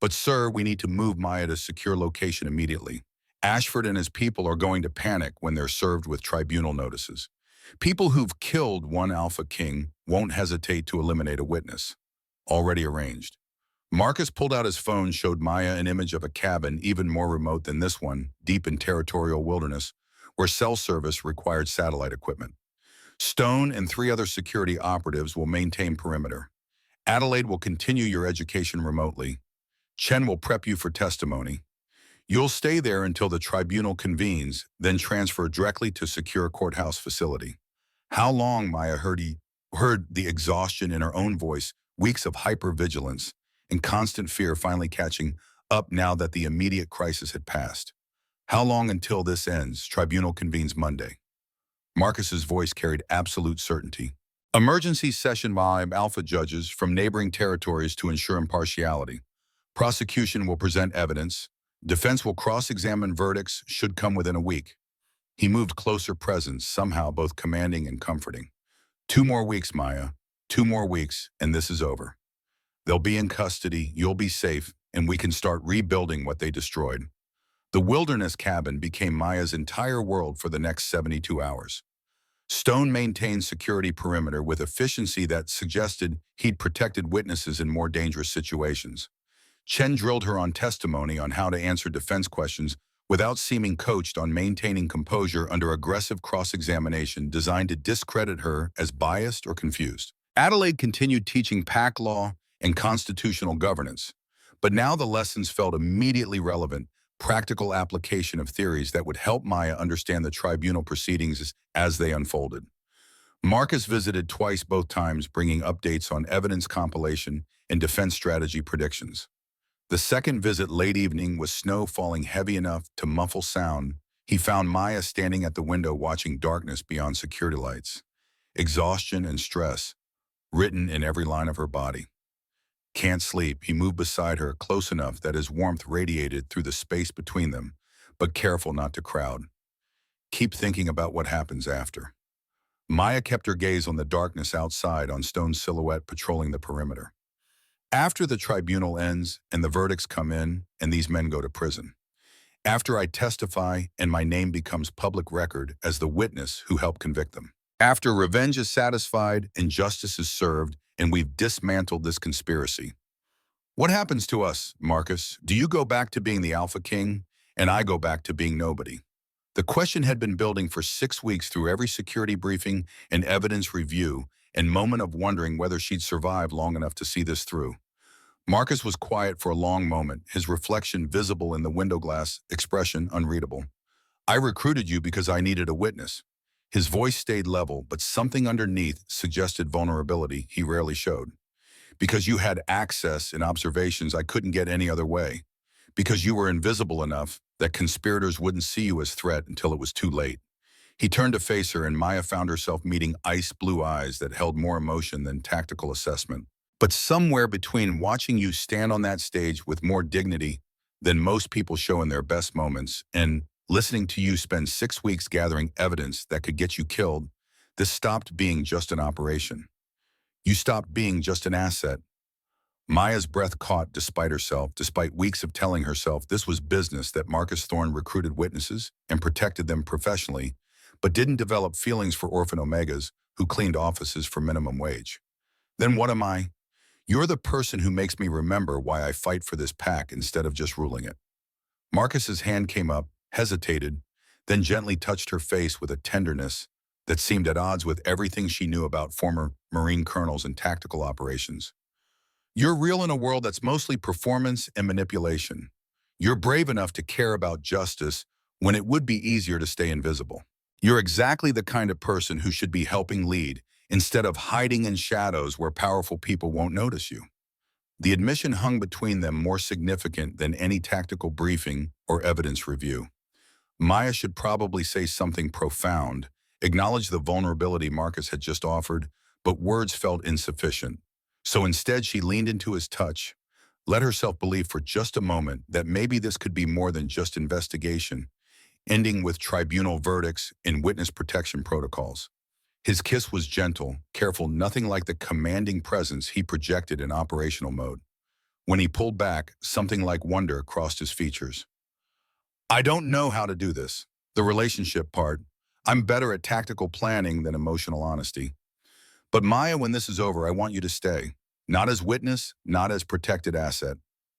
But sir, we need to move Maya to secure location immediately. Ashford and his people are going to panic when they're served with tribunal notices. People who've killed one AlphaKing won't hesitate to eliminate a witness. Already arranged. Marcus pulled out his phone, showed Maya an image of a cabin even more remote than this one, deep in territorial wilderness, where cell service required satellite equipment. Stone and 3 other security operatives will maintain perimeter. Adelaide will continue your education remotely. Chen will prep you for testimony. You'll stay there until the tribunal convenes, then transfer directly to secure courthouse facility. How long, Maya heard the exhaustion in her own voice, weeks of hypervigilance and constant fear finally catching up now that the immediate crisis had passed. How long until this ends? Tribunal convenes Monday. Marcus's voice carried absolute certainty. Emergency session by Alpha judges from neighboring territories to ensure impartiality. Prosecution will present evidence. Defense will cross-examine verdicts, should come within a week. He moved closer, presence, somehow both commanding and comforting. 2 more weeks, Maya. 2 more weeks, and this is over. They'll be in custody, you'll be safe, and we can start rebuilding what they destroyed. The wilderness cabin became Maya's entire world for the next 72 hours. Stone maintained security perimeter with efficiency that suggested he'd protected witnesses in more dangerous situations. Chen drilled her on testimony on how to answer defense questions without seeming coached on maintaining composure under aggressive cross-examination designed to discredit her as biased or confused. Adelaide continued teaching pack law and constitutional governance, but now the lessons felt immediately relevant, practical application of theories that would help Maya understand the tribunal proceedings as they unfolded. Marcus visited twice, both times bringing updates on evidence compilation and defense strategy predictions. The second visit late evening, with snow falling heavy enough to muffle sound, he found Maya standing at the window watching darkness beyond security lights. Exhaustion and stress written in every line of her body. Can't sleep. He moved beside her, close enough that his warmth radiated through the space between them, but careful not to crowd. Keep thinking about what happens after. Maya kept her gaze on the darkness outside, on Stone's silhouette patrolling the perimeter. After the tribunal ends and the verdicts come in and these men go to prison. After I testify and my name becomes public record as the witness who helped convict them. After revenge is satisfied and justice is served and we've dismantled this conspiracy. What happens to us, Marcus? Do you go back to being the AlphaKing and I go back to being nobody? The question had been building for 6 weeks through every security briefing and evidence review and moment of wondering whether she'd survive long enough to see this through. Marcus was quiet for a long moment, his reflection visible in the window glass, expression unreadable. I recruited you because I needed a witness. His voice stayed level, but something underneath suggested vulnerability he rarely showed. Because you had access and observations I couldn't get any other way. Because you were invisible enough that conspirators wouldn't see you as threat until it was too late. He turned to face her, and Maya found herself meeting ice blue eyes that held more emotion than tactical assessment. But somewhere between watching you stand on that stage with more dignity than most people show in their best moments and listening to you spend 6 weeks gathering evidence that could get you killed, this stopped being just an operation. You stopped being just an asset. Maya's breath caught despite herself, despite weeks of telling herself this was business, that Marcus Thorne recruited witnesses and protected them professionally, but didn't develop feelings for orphan omegas who cleaned offices for minimum wage. Then what am I? You're the person who makes me remember why I fight for this pack instead of just ruling it. Marcus's hand came up, hesitated, then gently touched her face with a tenderness that seemed at odds with everything she knew about former Marine colonels and tactical operations. You're real in a world that's mostly performance and manipulation. You're brave enough to care about justice when it would be easier to stay invisible. You're exactly the kind of person who should be helping lead instead of hiding in shadows where powerful people won't notice you. The admission hung between them, more significant than any tactical briefing or evidence review. Maya should probably say something profound, acknowledge the vulnerability Marcus had just offered, but words felt insufficient. So instead, she leaned into his touch, let herself believe for just a moment that maybe this could be more than just investigation, ending with tribunal verdicts and witness protection protocols. His kiss was gentle, careful, nothing like the commanding presence he projected in operational mode. When he pulled back, something like wonder crossed his features. I don't know how to do this. The relationship part. I'm better at tactical planning than emotional honesty. But Maya, when this is over, I want you to stay. Not as witness, not as protected asset,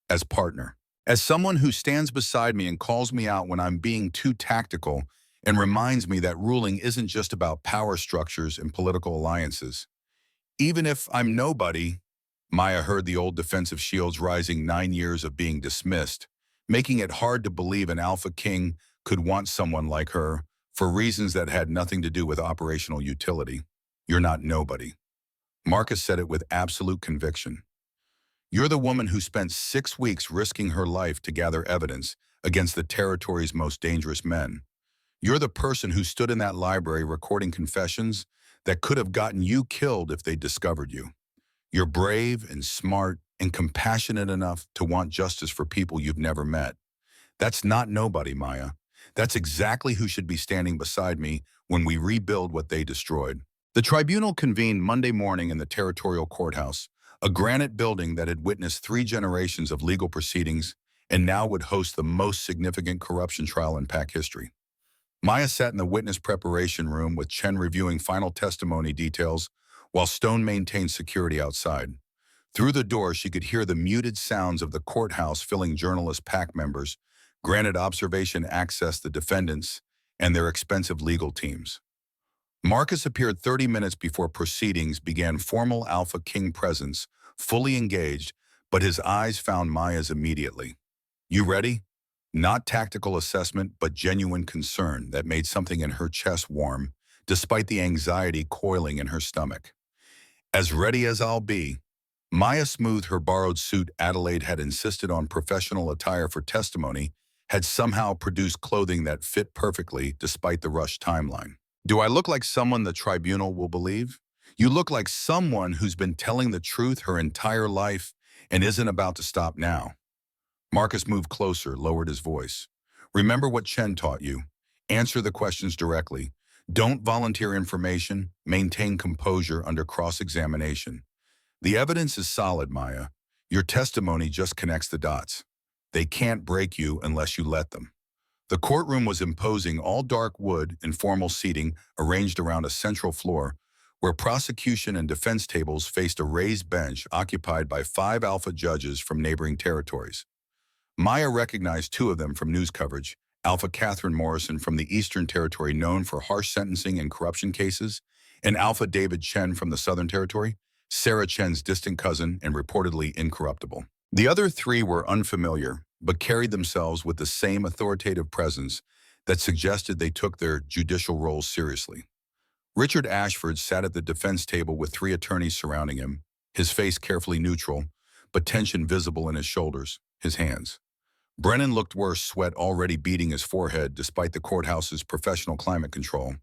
as partner. As someone who stands beside me and calls me out when I'm being too tactical and reminds me that ruling isn't just about power structures and political alliances. Even if I'm nobody, Maya heard the old defensive shields rising 9 years of being dismissed, making it hard to believe an AlphaKing could want someone like her for reasons that had nothing to do with operational utility. You're not nobody. Marcus said it with absolute conviction. You're the woman who spent 6 weeks risking her life to gather evidence against the territory's most dangerous men. You're the person who stood in that library recording confessions that could have gotten you killed if they discovered you. You're brave and smart and compassionate enough to want justice for people you've never met. That's not nobody, Maya. That's exactly who should be standing beside me when we rebuild what they destroyed. The tribunal convened Monday morning in the territorial courthouse, a granite building that had witnessed 3 generations of legal proceedings and now would host the most significant corruption trial in PAC history. Maya sat in the witness preparation room with Chen reviewing final testimony details while Stone maintained security outside. Through the door, she could hear the muted sounds of the courthouse filling journalist PAC members, granted observation access the defendants, and their expensive legal teams. Marcus appeared 30 minutes before proceedings began, formal AlphaKing presence, fully engaged, but his eyes found Maya's immediately. You ready? Not tactical assessment, but genuine concern that made something in her chest warm, despite the anxiety coiling in her stomach. As ready as I'll be. Maya smoothed her borrowed suit. Adelaide had insisted on professional attire for testimony, had somehow produced clothing that fit perfectly despite the rushed timeline. Do I look like someone the tribunal will believe? You look like someone who's been telling the truth her entire life and isn't about to stop now. Marcus moved closer, lowered his voice. Remember what Chen taught you. Answer the questions directly. Don't volunteer information. Maintain composure under cross-examination. The evidence is solid, Maya. Your testimony just connects the dots. They can't break you unless you let them. The courtroom was imposing, all dark wood and formal seating arranged around a central floor where prosecution and defense tables faced a raised bench occupied by 5 alpha judges from neighboring territories. Maya recognized 2 of them from news coverage, Alpha Catherine Morrison from the Eastern Territory, known for harsh sentencing and corruption cases, and Alpha David Chen from the Southern Territory, Sarah Chen's distant cousin and reportedly incorruptible. The other 3 were unfamiliar, but carried themselves with the same authoritative presence that suggested they took their judicial roles seriously. Richard Ashford sat at the defense table with 3 attorneys surrounding him, his face carefully neutral, but tension visible in his shoulders, his hands. Brennan looked worse, sweat already beading his forehead despite the courthouse's professional climate control.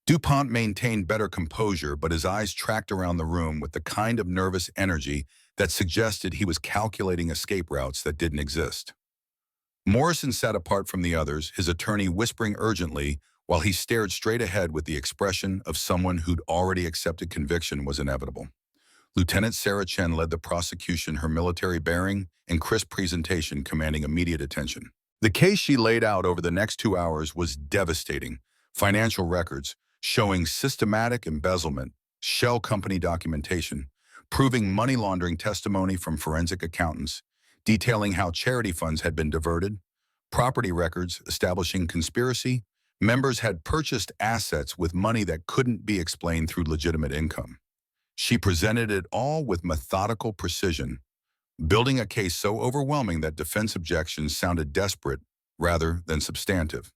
DuPont maintained better composure, but his eyes tracked around the room with the kind of nervous energy that suggested he was calculating escape routes that didn't exist. Morrison sat apart from the others, his attorney whispering urgently while he stared straight ahead with the expression of someone who'd already accepted conviction was inevitable. Lieutenant Sarah Chen led the prosecution, her military bearing and crisp presentation commanding immediate attention. The case she laid out over the next 2 hours was devastating. Financial records showing systematic embezzlement, shell company documentation, proving money laundering testimony from forensic accountants, detailing how charity funds had been diverted, property records establishing conspiracy, members had purchased assets with money that couldn't be explained through legitimate income. She presented it all with methodical precision, building a case so overwhelming that defense objections sounded desperate rather than substantive.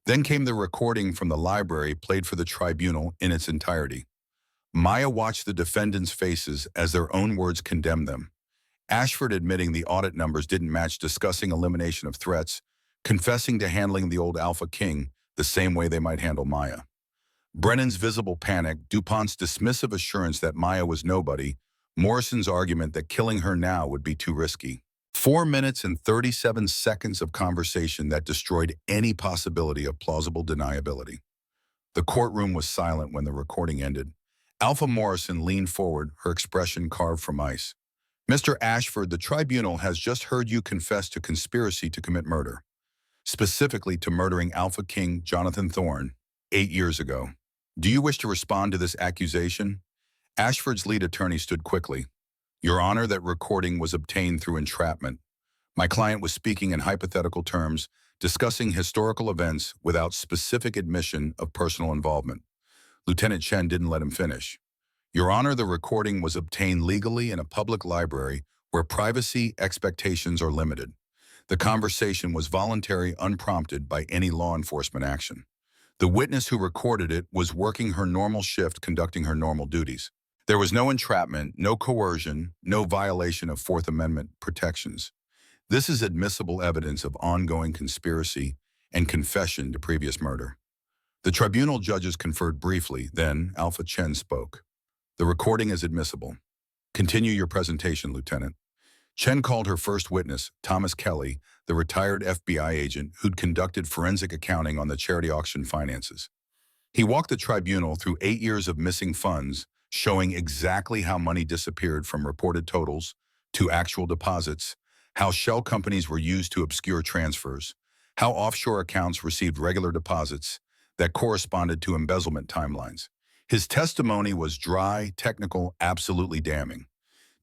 Then came the recording from the library played for the tribunal in its entirety. Maya watched the defendants' faces as their own words condemned them. Ashford admitting the audit numbers didn't match, discussing elimination of threats, confessing to handling the old AlphaKing the same way they might handle Maya. Brennan's visible panic, DuPont's dismissive assurance that Maya was nobody, Morrison's argument that killing her now would be too risky. 4 minutes and 37 seconds of conversation that destroyed any possibility of plausible deniability. The courtroom was silent when the recording ended. Alpha Morrison leaned forward, her expression carved from ice. "Mr. Ashford, the tribunal has just heard you confess to conspiracy to commit murder, specifically to murdering AlphaKing Jonathan Thorne 8 years ago. Do you wish to respond to this accusation?" Ashford's lead attorney stood quickly. "Your Honor, that recording was obtained through entrapment. My client was speaking in hypothetical terms, discussing historical events without specific admission of personal involvement." Lieutenant Chen didn't let him finish. "Your Honor, the recording was obtained legally in a public library where privacy expectations are limited. The conversation was voluntary, unprompted by any law enforcement action. The witness who recorded it was working her normal shift, conducting her normal duties. There was no entrapment, no coercion, no violation of Fourth Amendment protections. This is admissible evidence of ongoing conspiracy and confession to previous murder." The tribunal judges conferred briefly, then Alpha Chen spoke. "The recording is admissible. Continue your presentation, Lieutenant." Chen called her first witness, Thomas Kelly, the retired FBI agent who'd conducted forensic accounting on the charity auction finances. He walked the tribunal through 8 years of missing funds, showing exactly how money disappeared from reported totals to actual deposits, how shell companies were used to obscure transfers, how offshore accounts received regular deposits that corresponded to embezzlement timelines. His testimony was dry, technical, absolutely damning.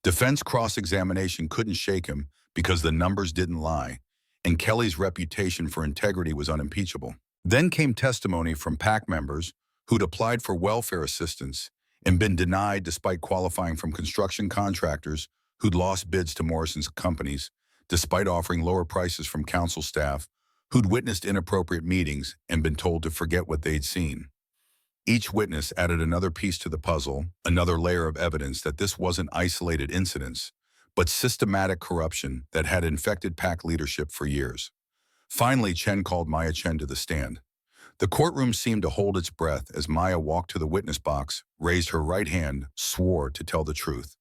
Defense cross-examination couldn't shake him because the numbers didn't lie, and Kelly's reputation for integrity was unimpeachable. Then came testimony from PAC members who'd applied for welfare assistance and been denied despite qualifying from construction contractors who'd lost bids to Morrison's companies, despite offering lower prices from council staff who'd witnessed inappropriate meetings and been told to forget what they'd seen. Each witness added another piece to the puzzle, another layer of evidence that this wasn't isolated incidents, but systematic corruption that had infected PAC leadership for years. Finally, Chen called Maya Chen to the stand. The courtroom seemed to hold its breath as Maya walked to the witness box, raised her right hand, swore to tell the truth.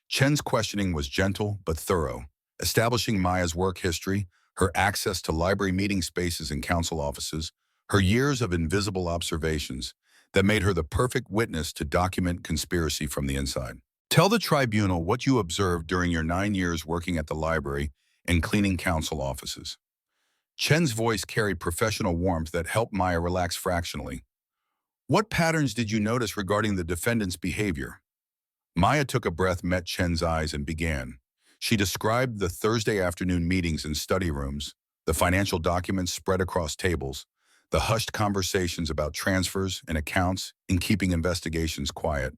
Chen's questioning was gentle but thorough, establishing Maya's work history, her access to library meeting spaces and council offices, her years of invisible observations that made her the perfect witness to document conspiracy from the inside. "Tell the tribunal what you observed during your 9 years working at the library and cleaning council offices." Chen's voice carried professional warmth that helped Maya relax fractionally. "What patterns did you notice regarding the defendant's behavior?" Maya took a breath, met Chen's eyes, and began. She described the Thursday afternoon meetings in study rooms, the financial documents spread across tables, the hushed conversations about transfers and accounts in keeping investigations quiet.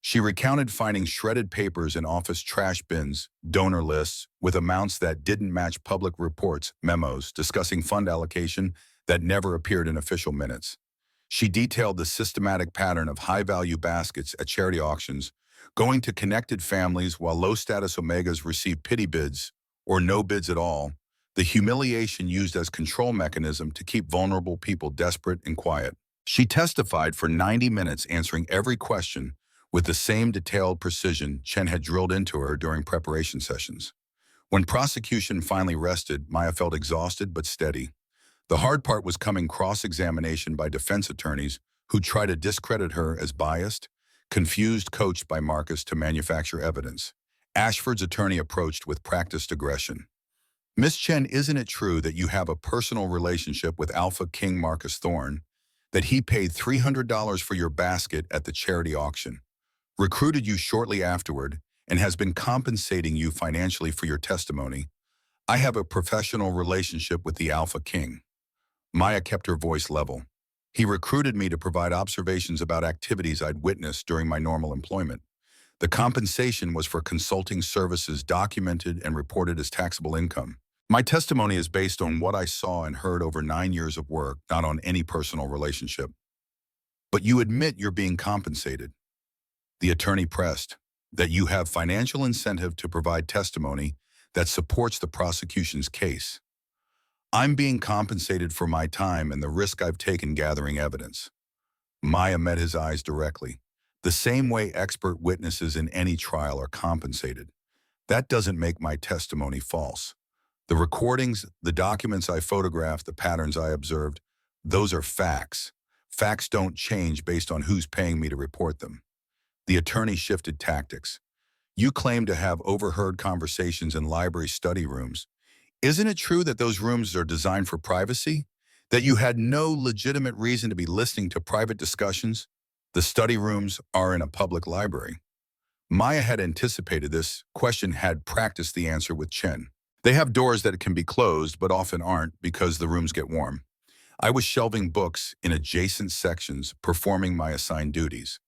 She recounted finding shredded papers in office trash bins, donor lists with amounts that didn't match public reports, memos discussing fund allocation that never appeared in official minutes. She detailed the systematic pattern of high-value baskets at charity auctions, going to connected families while low-status Omegas received pity bids or no bids at all, the humiliation used as control mechanism to keep vulnerable people desperate and quiet. She testified for 90 minutes, answering every question with the same detailed precision Chen had drilled into her during preparation sessions. When prosecution finally rested, Maya felt exhausted but steady. The hard part was coming cross-examination by defense attorneys who tried to discredit her as biased, confused, coached by Marcus to manufacture evidence. Ashford's attorney approached with practiced aggression. "Miss Chen, isn't it true that you have a personal relationship with AlphaKing Marcus Thorne, that he paid $300 for your basket at the charity auction, recruited you shortly afterward, and has been compensating you financially for your testimony? I have a professional relationship with the AlphaKing." Maya kept her voice level. "He recruited me to provide observations about activities I'd witnessed during my normal employment. The compensation was for consulting services documented and reported as taxable income. My testimony is based on what I saw and heard over 9 years of work, not on any personal relationship." "But you admit you're being compensated?" The attorney pressed. "That you have financial incentive to provide testimony that supports the prosecution's case." "I'm being compensated for my time and the risk I've taken gathering evidence." Maya met his eyes directly. The same way expert witnesses in any trial are compensated. That doesn't make my testimony false. The recordings, the documents I photographed, the patterns I observed, those are facts. Facts don't change based on who's paying me to report them. The attorney shifted tactics. You claim to have overheard conversations in library study rooms. Isn't it true that those rooms are designed for privacy? That you had no legitimate reason to be listening to private discussions? The study rooms are in a public library. Maya had anticipated this question, had practiced the answer with Chen. They have doors that can be closed but often aren't because the rooms get warm. I was shelving books in adjacent sections, performing my assigned duties.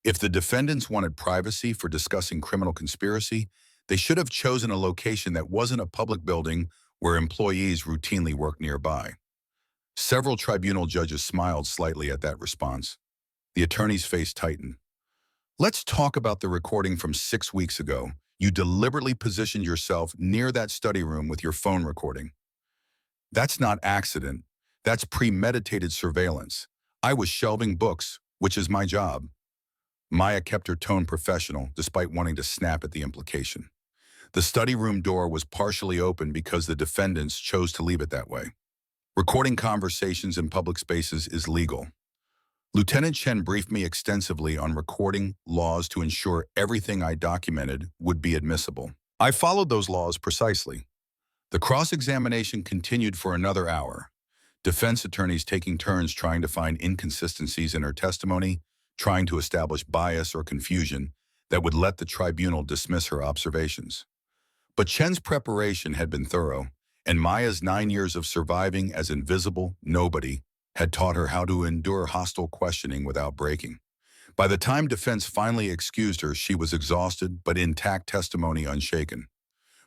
If the defendants wanted privacy for discussing criminal conspiracy, they should have chosen a location that wasn't a public building where employees routinely work nearby. Several tribunal judges smiled slightly at that response. The attorney's face tightened. Let's talk about the recording from 6 weeks ago. You deliberately positioned yourself near that study room with your phone recording. That's not accident. That's premeditated surveillance. I was shelving books, which is my job. Maya kept her tone professional, despite wanting to snap at the implication. The study room door was partially open because the defendants chose to leave it that way. Recording conversations in public spaces is legal. Lieutenant Chen briefed me extensively on recording laws to ensure everything I documented would be admissible. I followed those laws precisely. The cross-examination continued for another hour. Defense attorneys taking turns trying to find inconsistencies in her testimony, trying to establish bias or confusion that would let the tribunal dismiss her observations. But Chen's preparation had been thorough, and Maya's 9 years of surviving as invisible nobody had taught her how to endure hostile questioning without breaking. By the time defense finally excused her, she was exhausted but intact, testimony unshaken.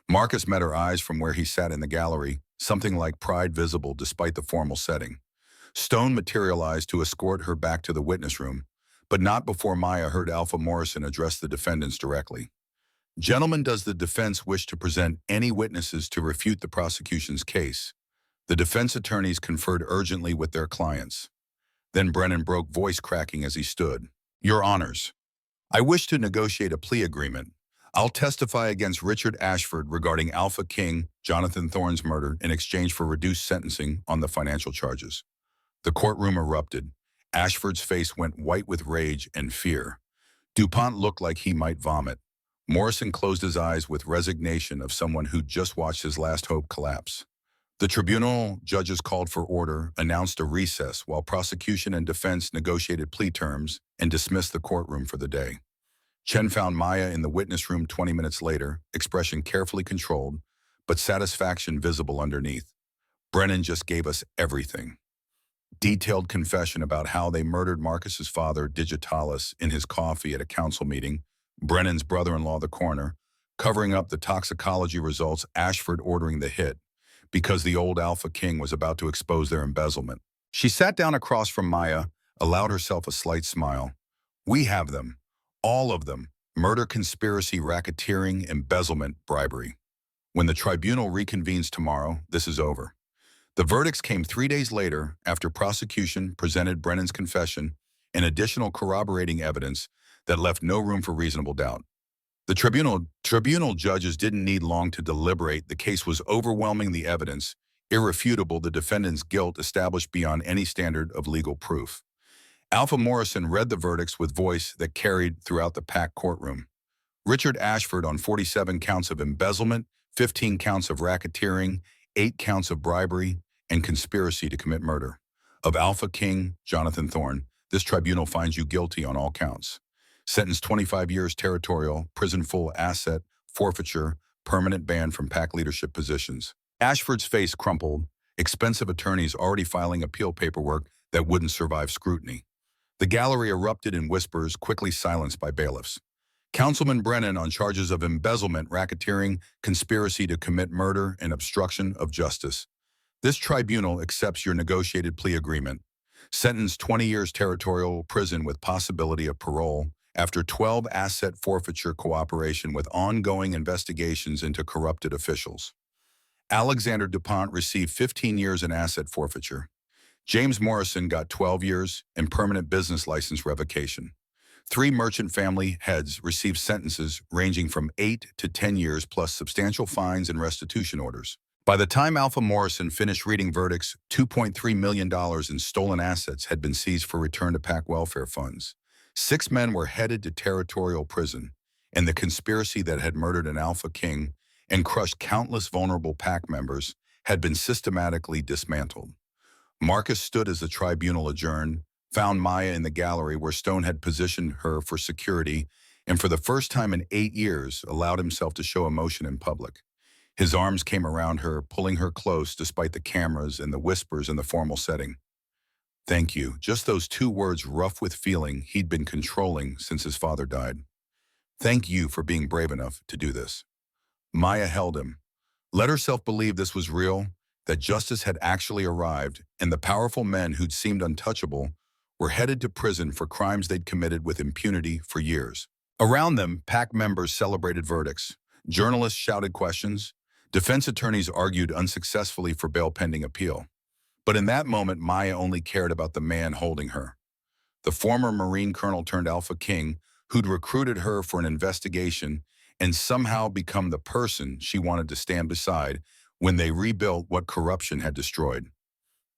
Marcus met her eyes from where he sat in the gallery, something like pride visible despite the formal setting. Stone materialized to escort her back to the witness room, but not before Maya heard Alpha Morrison address the defendants directly. Gentlemen, does the defense wish to present any witnesses to refute the prosecution's case? The defense attorneys conferred urgently with their clients. Then Brennan broke, voice cracking as he stood. Your Honors, I wish to negotiate a plea agreement. I'll testify against Richard Ashford regarding AlphaKing, Jonathan Thorne's murder, in exchange for reduced sentencing on the financial charges. The courtroom erupted. Ashford's face went white with rage and fear. DuPont looked like he might vomit. Morrison closed his eyes with resignation of someone who'd just watched his last hope collapse. The tribunal judges called for order, announced a recess while prosecution and defense negotiated plea terms, and dismissed the courtroom for the day. Chen found Maya in the witness room 20 minutes later, expression carefully controlled, but satisfaction visible underneath. Brennan just gave us everything. Detailed confession about how they murdered Marcus's father, Digitalis, in his coffee at a council meeting, Brennan's brother-in-law, the coroner, covering up the toxicology results, Ashford ordering the hit, because the old AlphaKing was about to expose their embezzlement. She sat down across from Maya, allowed herself a slight smile. We have them. All of them. Murder, conspiracy, racketeering, embezzlement, bribery. When the tribunal reconvenes tomorrow, this is over. The verdicts came 3 days later after prosecution presented Brennan's confession and additional corroborating evidence that left no room for reasonable doubt. The tribunal judges didn't need long to deliberate. The case was overwhelming, the evidence, irrefutable, the defendant's guilt established beyond any standard of legal proof. Alpha Morrison read the verdicts with voice that carried throughout the packed courtroom. Richard Ashford on 47 counts of embezzlement, 15 counts of racketeering, 8 counts of bribery, and conspiracy to commit murder. Of AlphaKing, Jonathan Thorne, this tribunal finds you guilty on all counts. Sentenced 25 years territorial, prison full asset, forfeiture, permanent ban from PAC leadership positions. Ashford's face crumpled, expensive attorneys already filing appeal paperwork that wouldn't survive scrutiny. The gallery erupted in whispers, quickly silenced by bailiffs. Councilman Brennan on charges of embezzlement, racketeering, conspiracy to commit murder, and obstruction of justice. This tribunal accepts your negotiated plea agreement. Sentenced 20 years territorial prison with possibility of parole after 12 asset forfeiture cooperation with ongoing investigations into corrupted officials. Alexander DuPont received 15 years in asset forfeiture. James Morrison got 12 years and permanent business license revocation. 3 merchant family heads received sentences ranging from 8 to 10 years plus substantial fines and restitution orders. By the time Alpha Morrison finished reading verdicts, $2.3 million in stolen assets had been seized for return to PAC welfare funds. 6 men were headed to territorial prison, and the conspiracy that had murdered an AlphaKing and crushed countless vulnerable PAC members had been systematically dismantled. Marcus stood as the tribunal adjourned, found Maya in the gallery where Stone had positioned her for security, and for the first time in 8 years allowed himself to show emotion in public. His arms came around her, pulling her close despite the cameras and the whispers in the formal setting. Thank you, just those 2 words rough with feeling he'd been controlling since his father died. Thank you for being brave enough to do this. Maya held him. Let herself believe this was real, that justice had actually arrived, and the powerful men who'd seemed untouchable were headed to prison for crimes they'd committed with impunity for years. Around them, PAC members celebrated verdicts. Journalists shouted questions. Defense attorneys argued unsuccessfully for bail pending appeal. But in that moment, Maya only cared about the man holding her. The former Marine colonel turned AlphaKing, who'd recruited her for an investigation and somehow become the person she wanted to stand beside when they rebuilt what corruption had destroyed.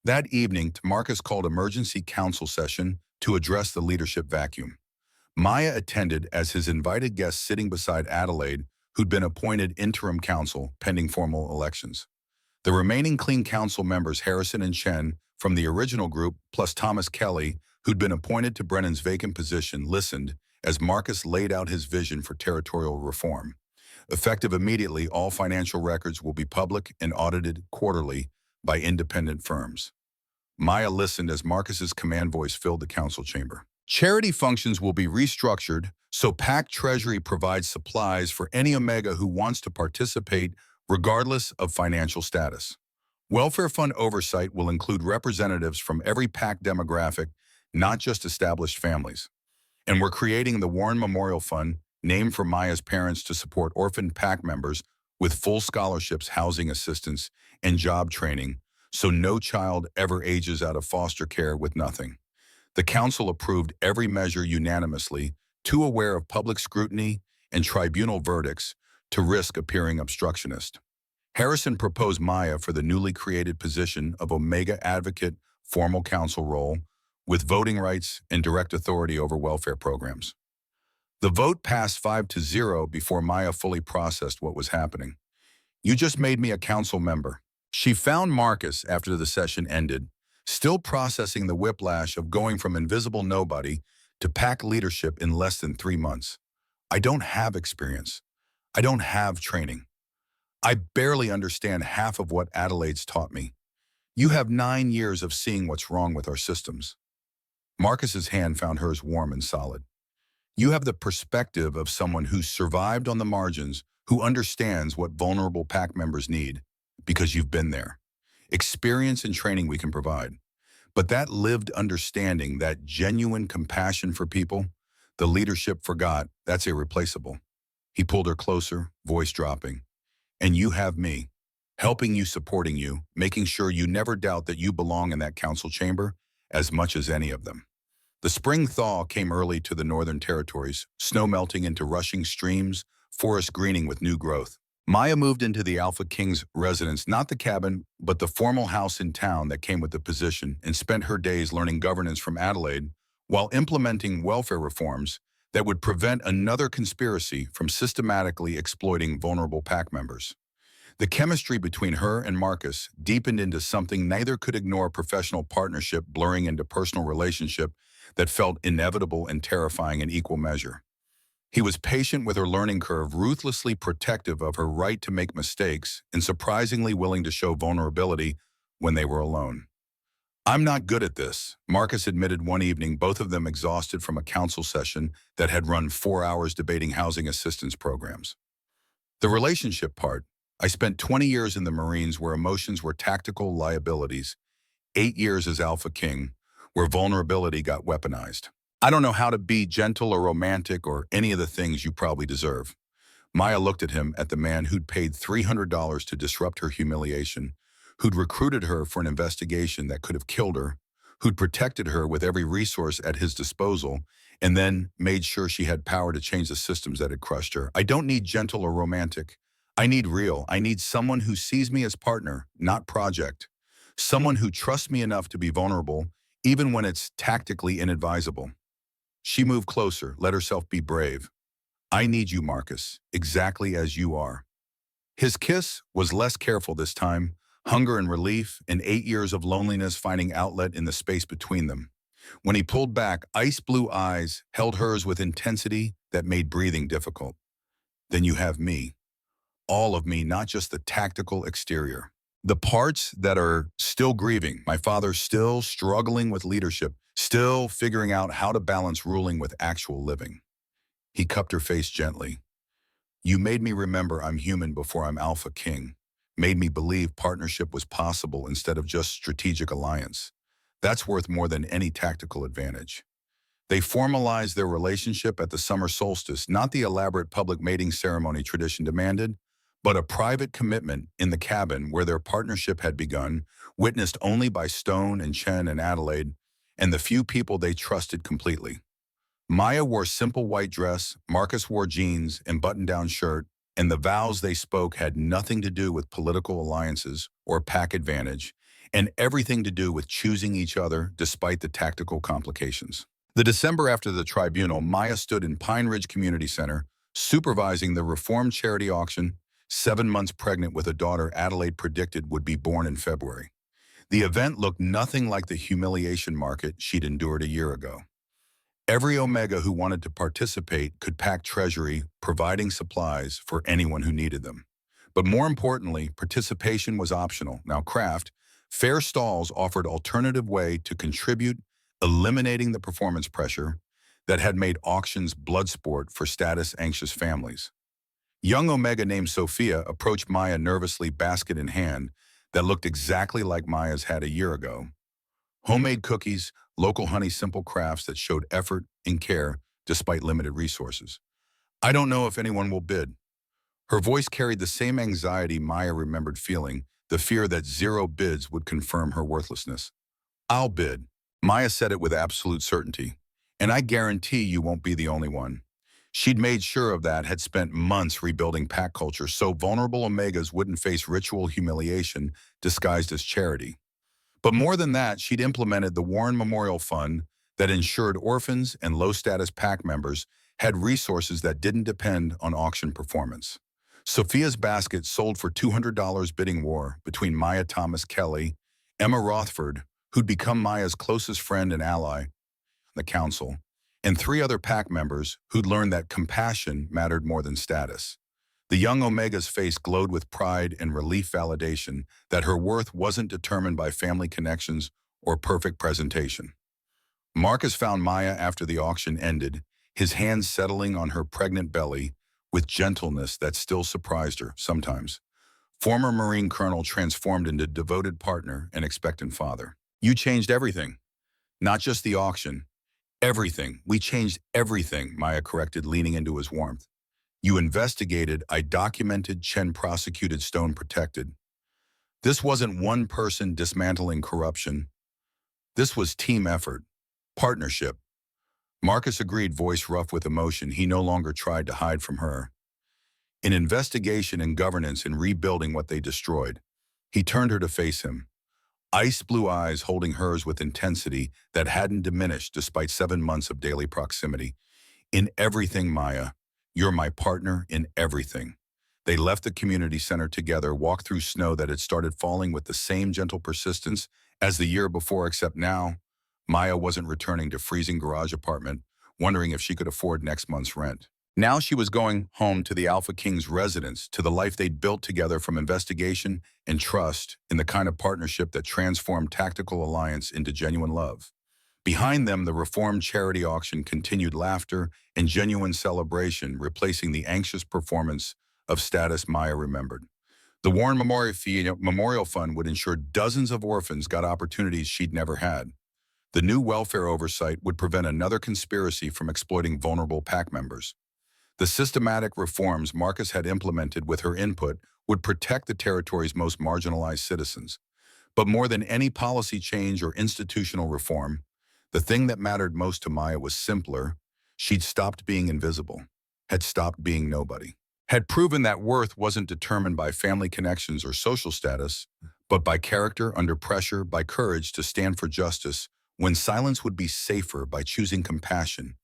That evening, Marcus called emergency council session to address the leadership vacuum. Maya attended as his invited guest, sitting beside Adelaide, who'd been appointed interim counsel pending formal elections. The remaining clean council members, Harrison and Chen, from the original group, plus Thomas Kelly, who'd been appointed to Brennan's vacant position, listened as Marcus laid out his vision for territorial reform. Effective immediately, all financial records will be public and audited quarterly by independent firms. Maya listened as Marcus's command voice filled the council chamber. Charity functions will be restructured so PAC Treasury provides supplies for any Omega who wants to participate regardless of financial status. Welfare fund oversight will include representatives from every PAC demographic, not just established families. And we're creating the Warren Memorial Fund, named for Maya's parents, to support orphan PAC members with full scholarships, housing assistance, and job training, so no child ever ages out of foster care with nothing. The council approved every measure unanimously, too aware of public scrutiny and tribunal verdicts to risk appearing obstructionist. Harrison proposed Maya for the newly created position of Omega Advocate formal council role, with voting rights and direct authority over welfare programs. The vote passed 5-0 before Maya fully processed what was happening. You just made me a council member. She found Marcus after the session ended, still processing the whiplash of going from invisible nobody to PAC leadership in less than 3 months. I don't have experience. I don't have training. I barely understand half of what Adelaide's taught me. You have 9 years of seeing what's wrong with our systems. Marcus's hand found hers warm and solid. You have the perspective of someone who's survived on the margins, who understands what vulnerable PAC members need, because you've been there. Experience and training we can provide. But that lived understanding, that genuine compassion for people, the leadership forgot, that's irreplaceable. He pulled her closer, voice dropping. And you have me, helping you, supporting you, making sure you never doubt that you belong in that council chamber as much as any of them. The spring thaw came early to the Northern Territories, snow melting into rushing streams, forest greening with new growth. Maya moved into the AlphaKing's residence, not the cabin, but the formal house in town that came with the position, and spent her days learning governance from Adelaide while implementing welfare reforms that would prevent another conspiracy from systematically exploiting vulnerable PAC members. The chemistry between her and Marcus deepened into something neither could ignore: professional partnership blurring into personal relationship that felt inevitable and terrifying in equal measure. He was patient with her learning curve, ruthlessly protective of her right to make mistakes, and surprisingly willing to show vulnerability when they were alone. I'm not good at this, Marcus admitted one evening, both of them exhausted from a council session that had run 4 hours debating housing assistance programs. The relationship part: I spent 20 years in the Marines where emotions were tactical liabilities, 8 years as AlphaKing, where vulnerability got weaponized. I don't know how to be gentle or romantic or any of the things you probably deserve. Maya looked at him, at the man who'd paid $300 to disrupt her humiliation, who'd recruited her for an investigation that could have killed her, who'd protected her with every resource at his disposal, and then made sure she had power to change the systems that had crushed her. I don't need gentle or romantic. I need real. I need someone who sees me as partner, not project. Someone who trusts me enough to be vulnerable, even when it's tactically inadvisable. She moved closer, let herself be brave. I need you, Marcus, exactly as you are. His kiss was less careful this time, hunger and relief, and 8 years of loneliness finding outlet in the space between them. When he pulled back, ice blue eyes held hers with intensity that made breathing difficult. Then you have me. All of me, not just the tactical exterior. The parts that are still grieving, my father still struggling with leadership, still figuring out how to balance ruling with actual living. He cupped her face gently. You made me remember I'm human before I'm AlphaKing. Made me believe partnership was possible instead of just strategic alliance. That's worth more than any tactical advantage. They formalized their relationship at the summer solstice, not the elaborate public mating ceremony tradition demanded, but a private commitment in the cabin where their partnership had begun, witnessed only by Stone and Chen and Adelaide, and the few people they trusted completely. Maya wore simple white dress, Marcus wore jeans and button-down shirt, and the vows they spoke had nothing to do with political alliances or pack advantage, and everything to do with choosing each other despite the tactical complications. The December after the tribunal, Maya stood in Pine Ridge Community Center, supervising the reformed charity auction, 7 months pregnant with a daughter Adelaide predicted would be born in February. The event looked nothing like the humiliation market she'd endured a year ago. Every Omega who wanted to participate could pack treasury, providing supplies for anyone who needed them. But more importantly, participation was optional. Now craft, fair stalls offered alternative way to contribute, eliminating the performance pressure that had made auctions blood sport for status-anxious families. Young Omega named Sophia approached Maya nervously, basket in hand, that looked exactly like Maya's had a year ago. Homemade cookies, local honey, simple crafts that showed effort and care despite limited resources. I don't know if anyone will bid. Her voice carried the same anxiety Maya remembered feeling, the fear that 0 bids would confirm her worthlessness. I'll bid. Maya said it with absolute certainty. And I guarantee you won't be the only one. She'd made sure of that, had spent months rebuilding pack culture so vulnerable Omegas wouldn't face ritual humiliation disguised as charity. But more than that, she'd implemented the Warren Memorial Fund that ensured orphans and low-status PAC members had resources that didn't depend on auction performance. Sophia's basket sold for $200 bidding war between Maya Thomas Kelly, Emma Rothford, who'd become Maya's closest friend and ally on the council, and 3 other PAC members who'd learned that compassion mattered more than status. The young Omega's face glowed with pride and relief validation that her worth wasn't determined by family connections or perfect presentation. Marcus found Maya after the auction ended, his hands settling on her pregnant belly with gentleness that still surprised her sometimes. Former Marine colonel transformed into devoted partner and expectant father. You changed everything, not just the auction. Everything. We changed everything, Maya corrected, leaning into his warmth. You investigated, I documented, Chen prosecuted, Stone protected. This wasn't one person dismantling corruption. This was team effort, partnership. Marcus agreed, voice rough with emotion. He no longer tried to hide from her. In investigation and governance and rebuilding what they destroyed, he turned her to face him. Ice blue eyes holding hers with intensity that hadn't diminished despite 7 months of daily proximity. In everything, Maya, you're my partner in everything. They left the community center together, walked through snow that had started falling with the same gentle persistence as the year before, except now, Maya wasn't returning to freezing garage apartment, wondering if she could afford next month's rent. Now she was going home to the AlphaKing's residence, to the life they'd built together from investigation and trust in the kind of partnership that transformed tactical alliance into genuine love. Behind them, the reformed charity auction continued, laughter and genuine celebration, replacing the anxious performance of status Maya remembered. The Warren Memorial Fund would ensure dozens of orphans got opportunities she'd never had. The new welfare oversight would prevent another conspiracy from exploiting vulnerable PAC members. The systematic reforms Marcus had implemented with her input would protect the territory's most marginalized citizens. But more than any policy change or institutional reform, the thing that mattered most to Maya was simpler. She'd stopped being invisible, had stopped being nobody, had proven that worth wasn't determined by family connections or social status, but by character under pressure, by courage to stand for justice, when silence would be safer, by choosing compassion,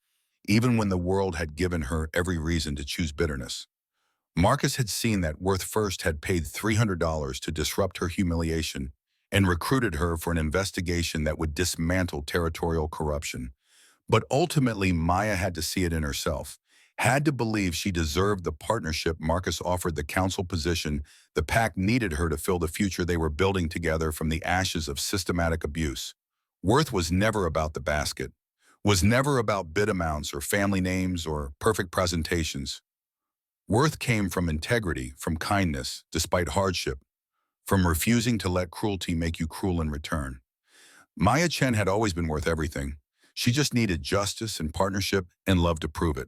even when the world had given her every reason to choose bitterness. Marcus had seen that Worth first had paid $300 to disrupt her humiliation and recruited her for an investigation that would dismantle territorial corruption. But ultimately, Maya had to see it in herself, had to believe she deserved the partnership Marcus offered, the council position. The pack needed her to fill the future they were building together from the ashes of systematic abuse. Worth was never about the basket, was never about bid amounts or family names or perfect presentations. Worth came from integrity, from kindness, despite hardship, from refusing to let cruelty make you cruel in return. Maya Chen had always been worth everything. She just needed justice and partnership and love to prove it.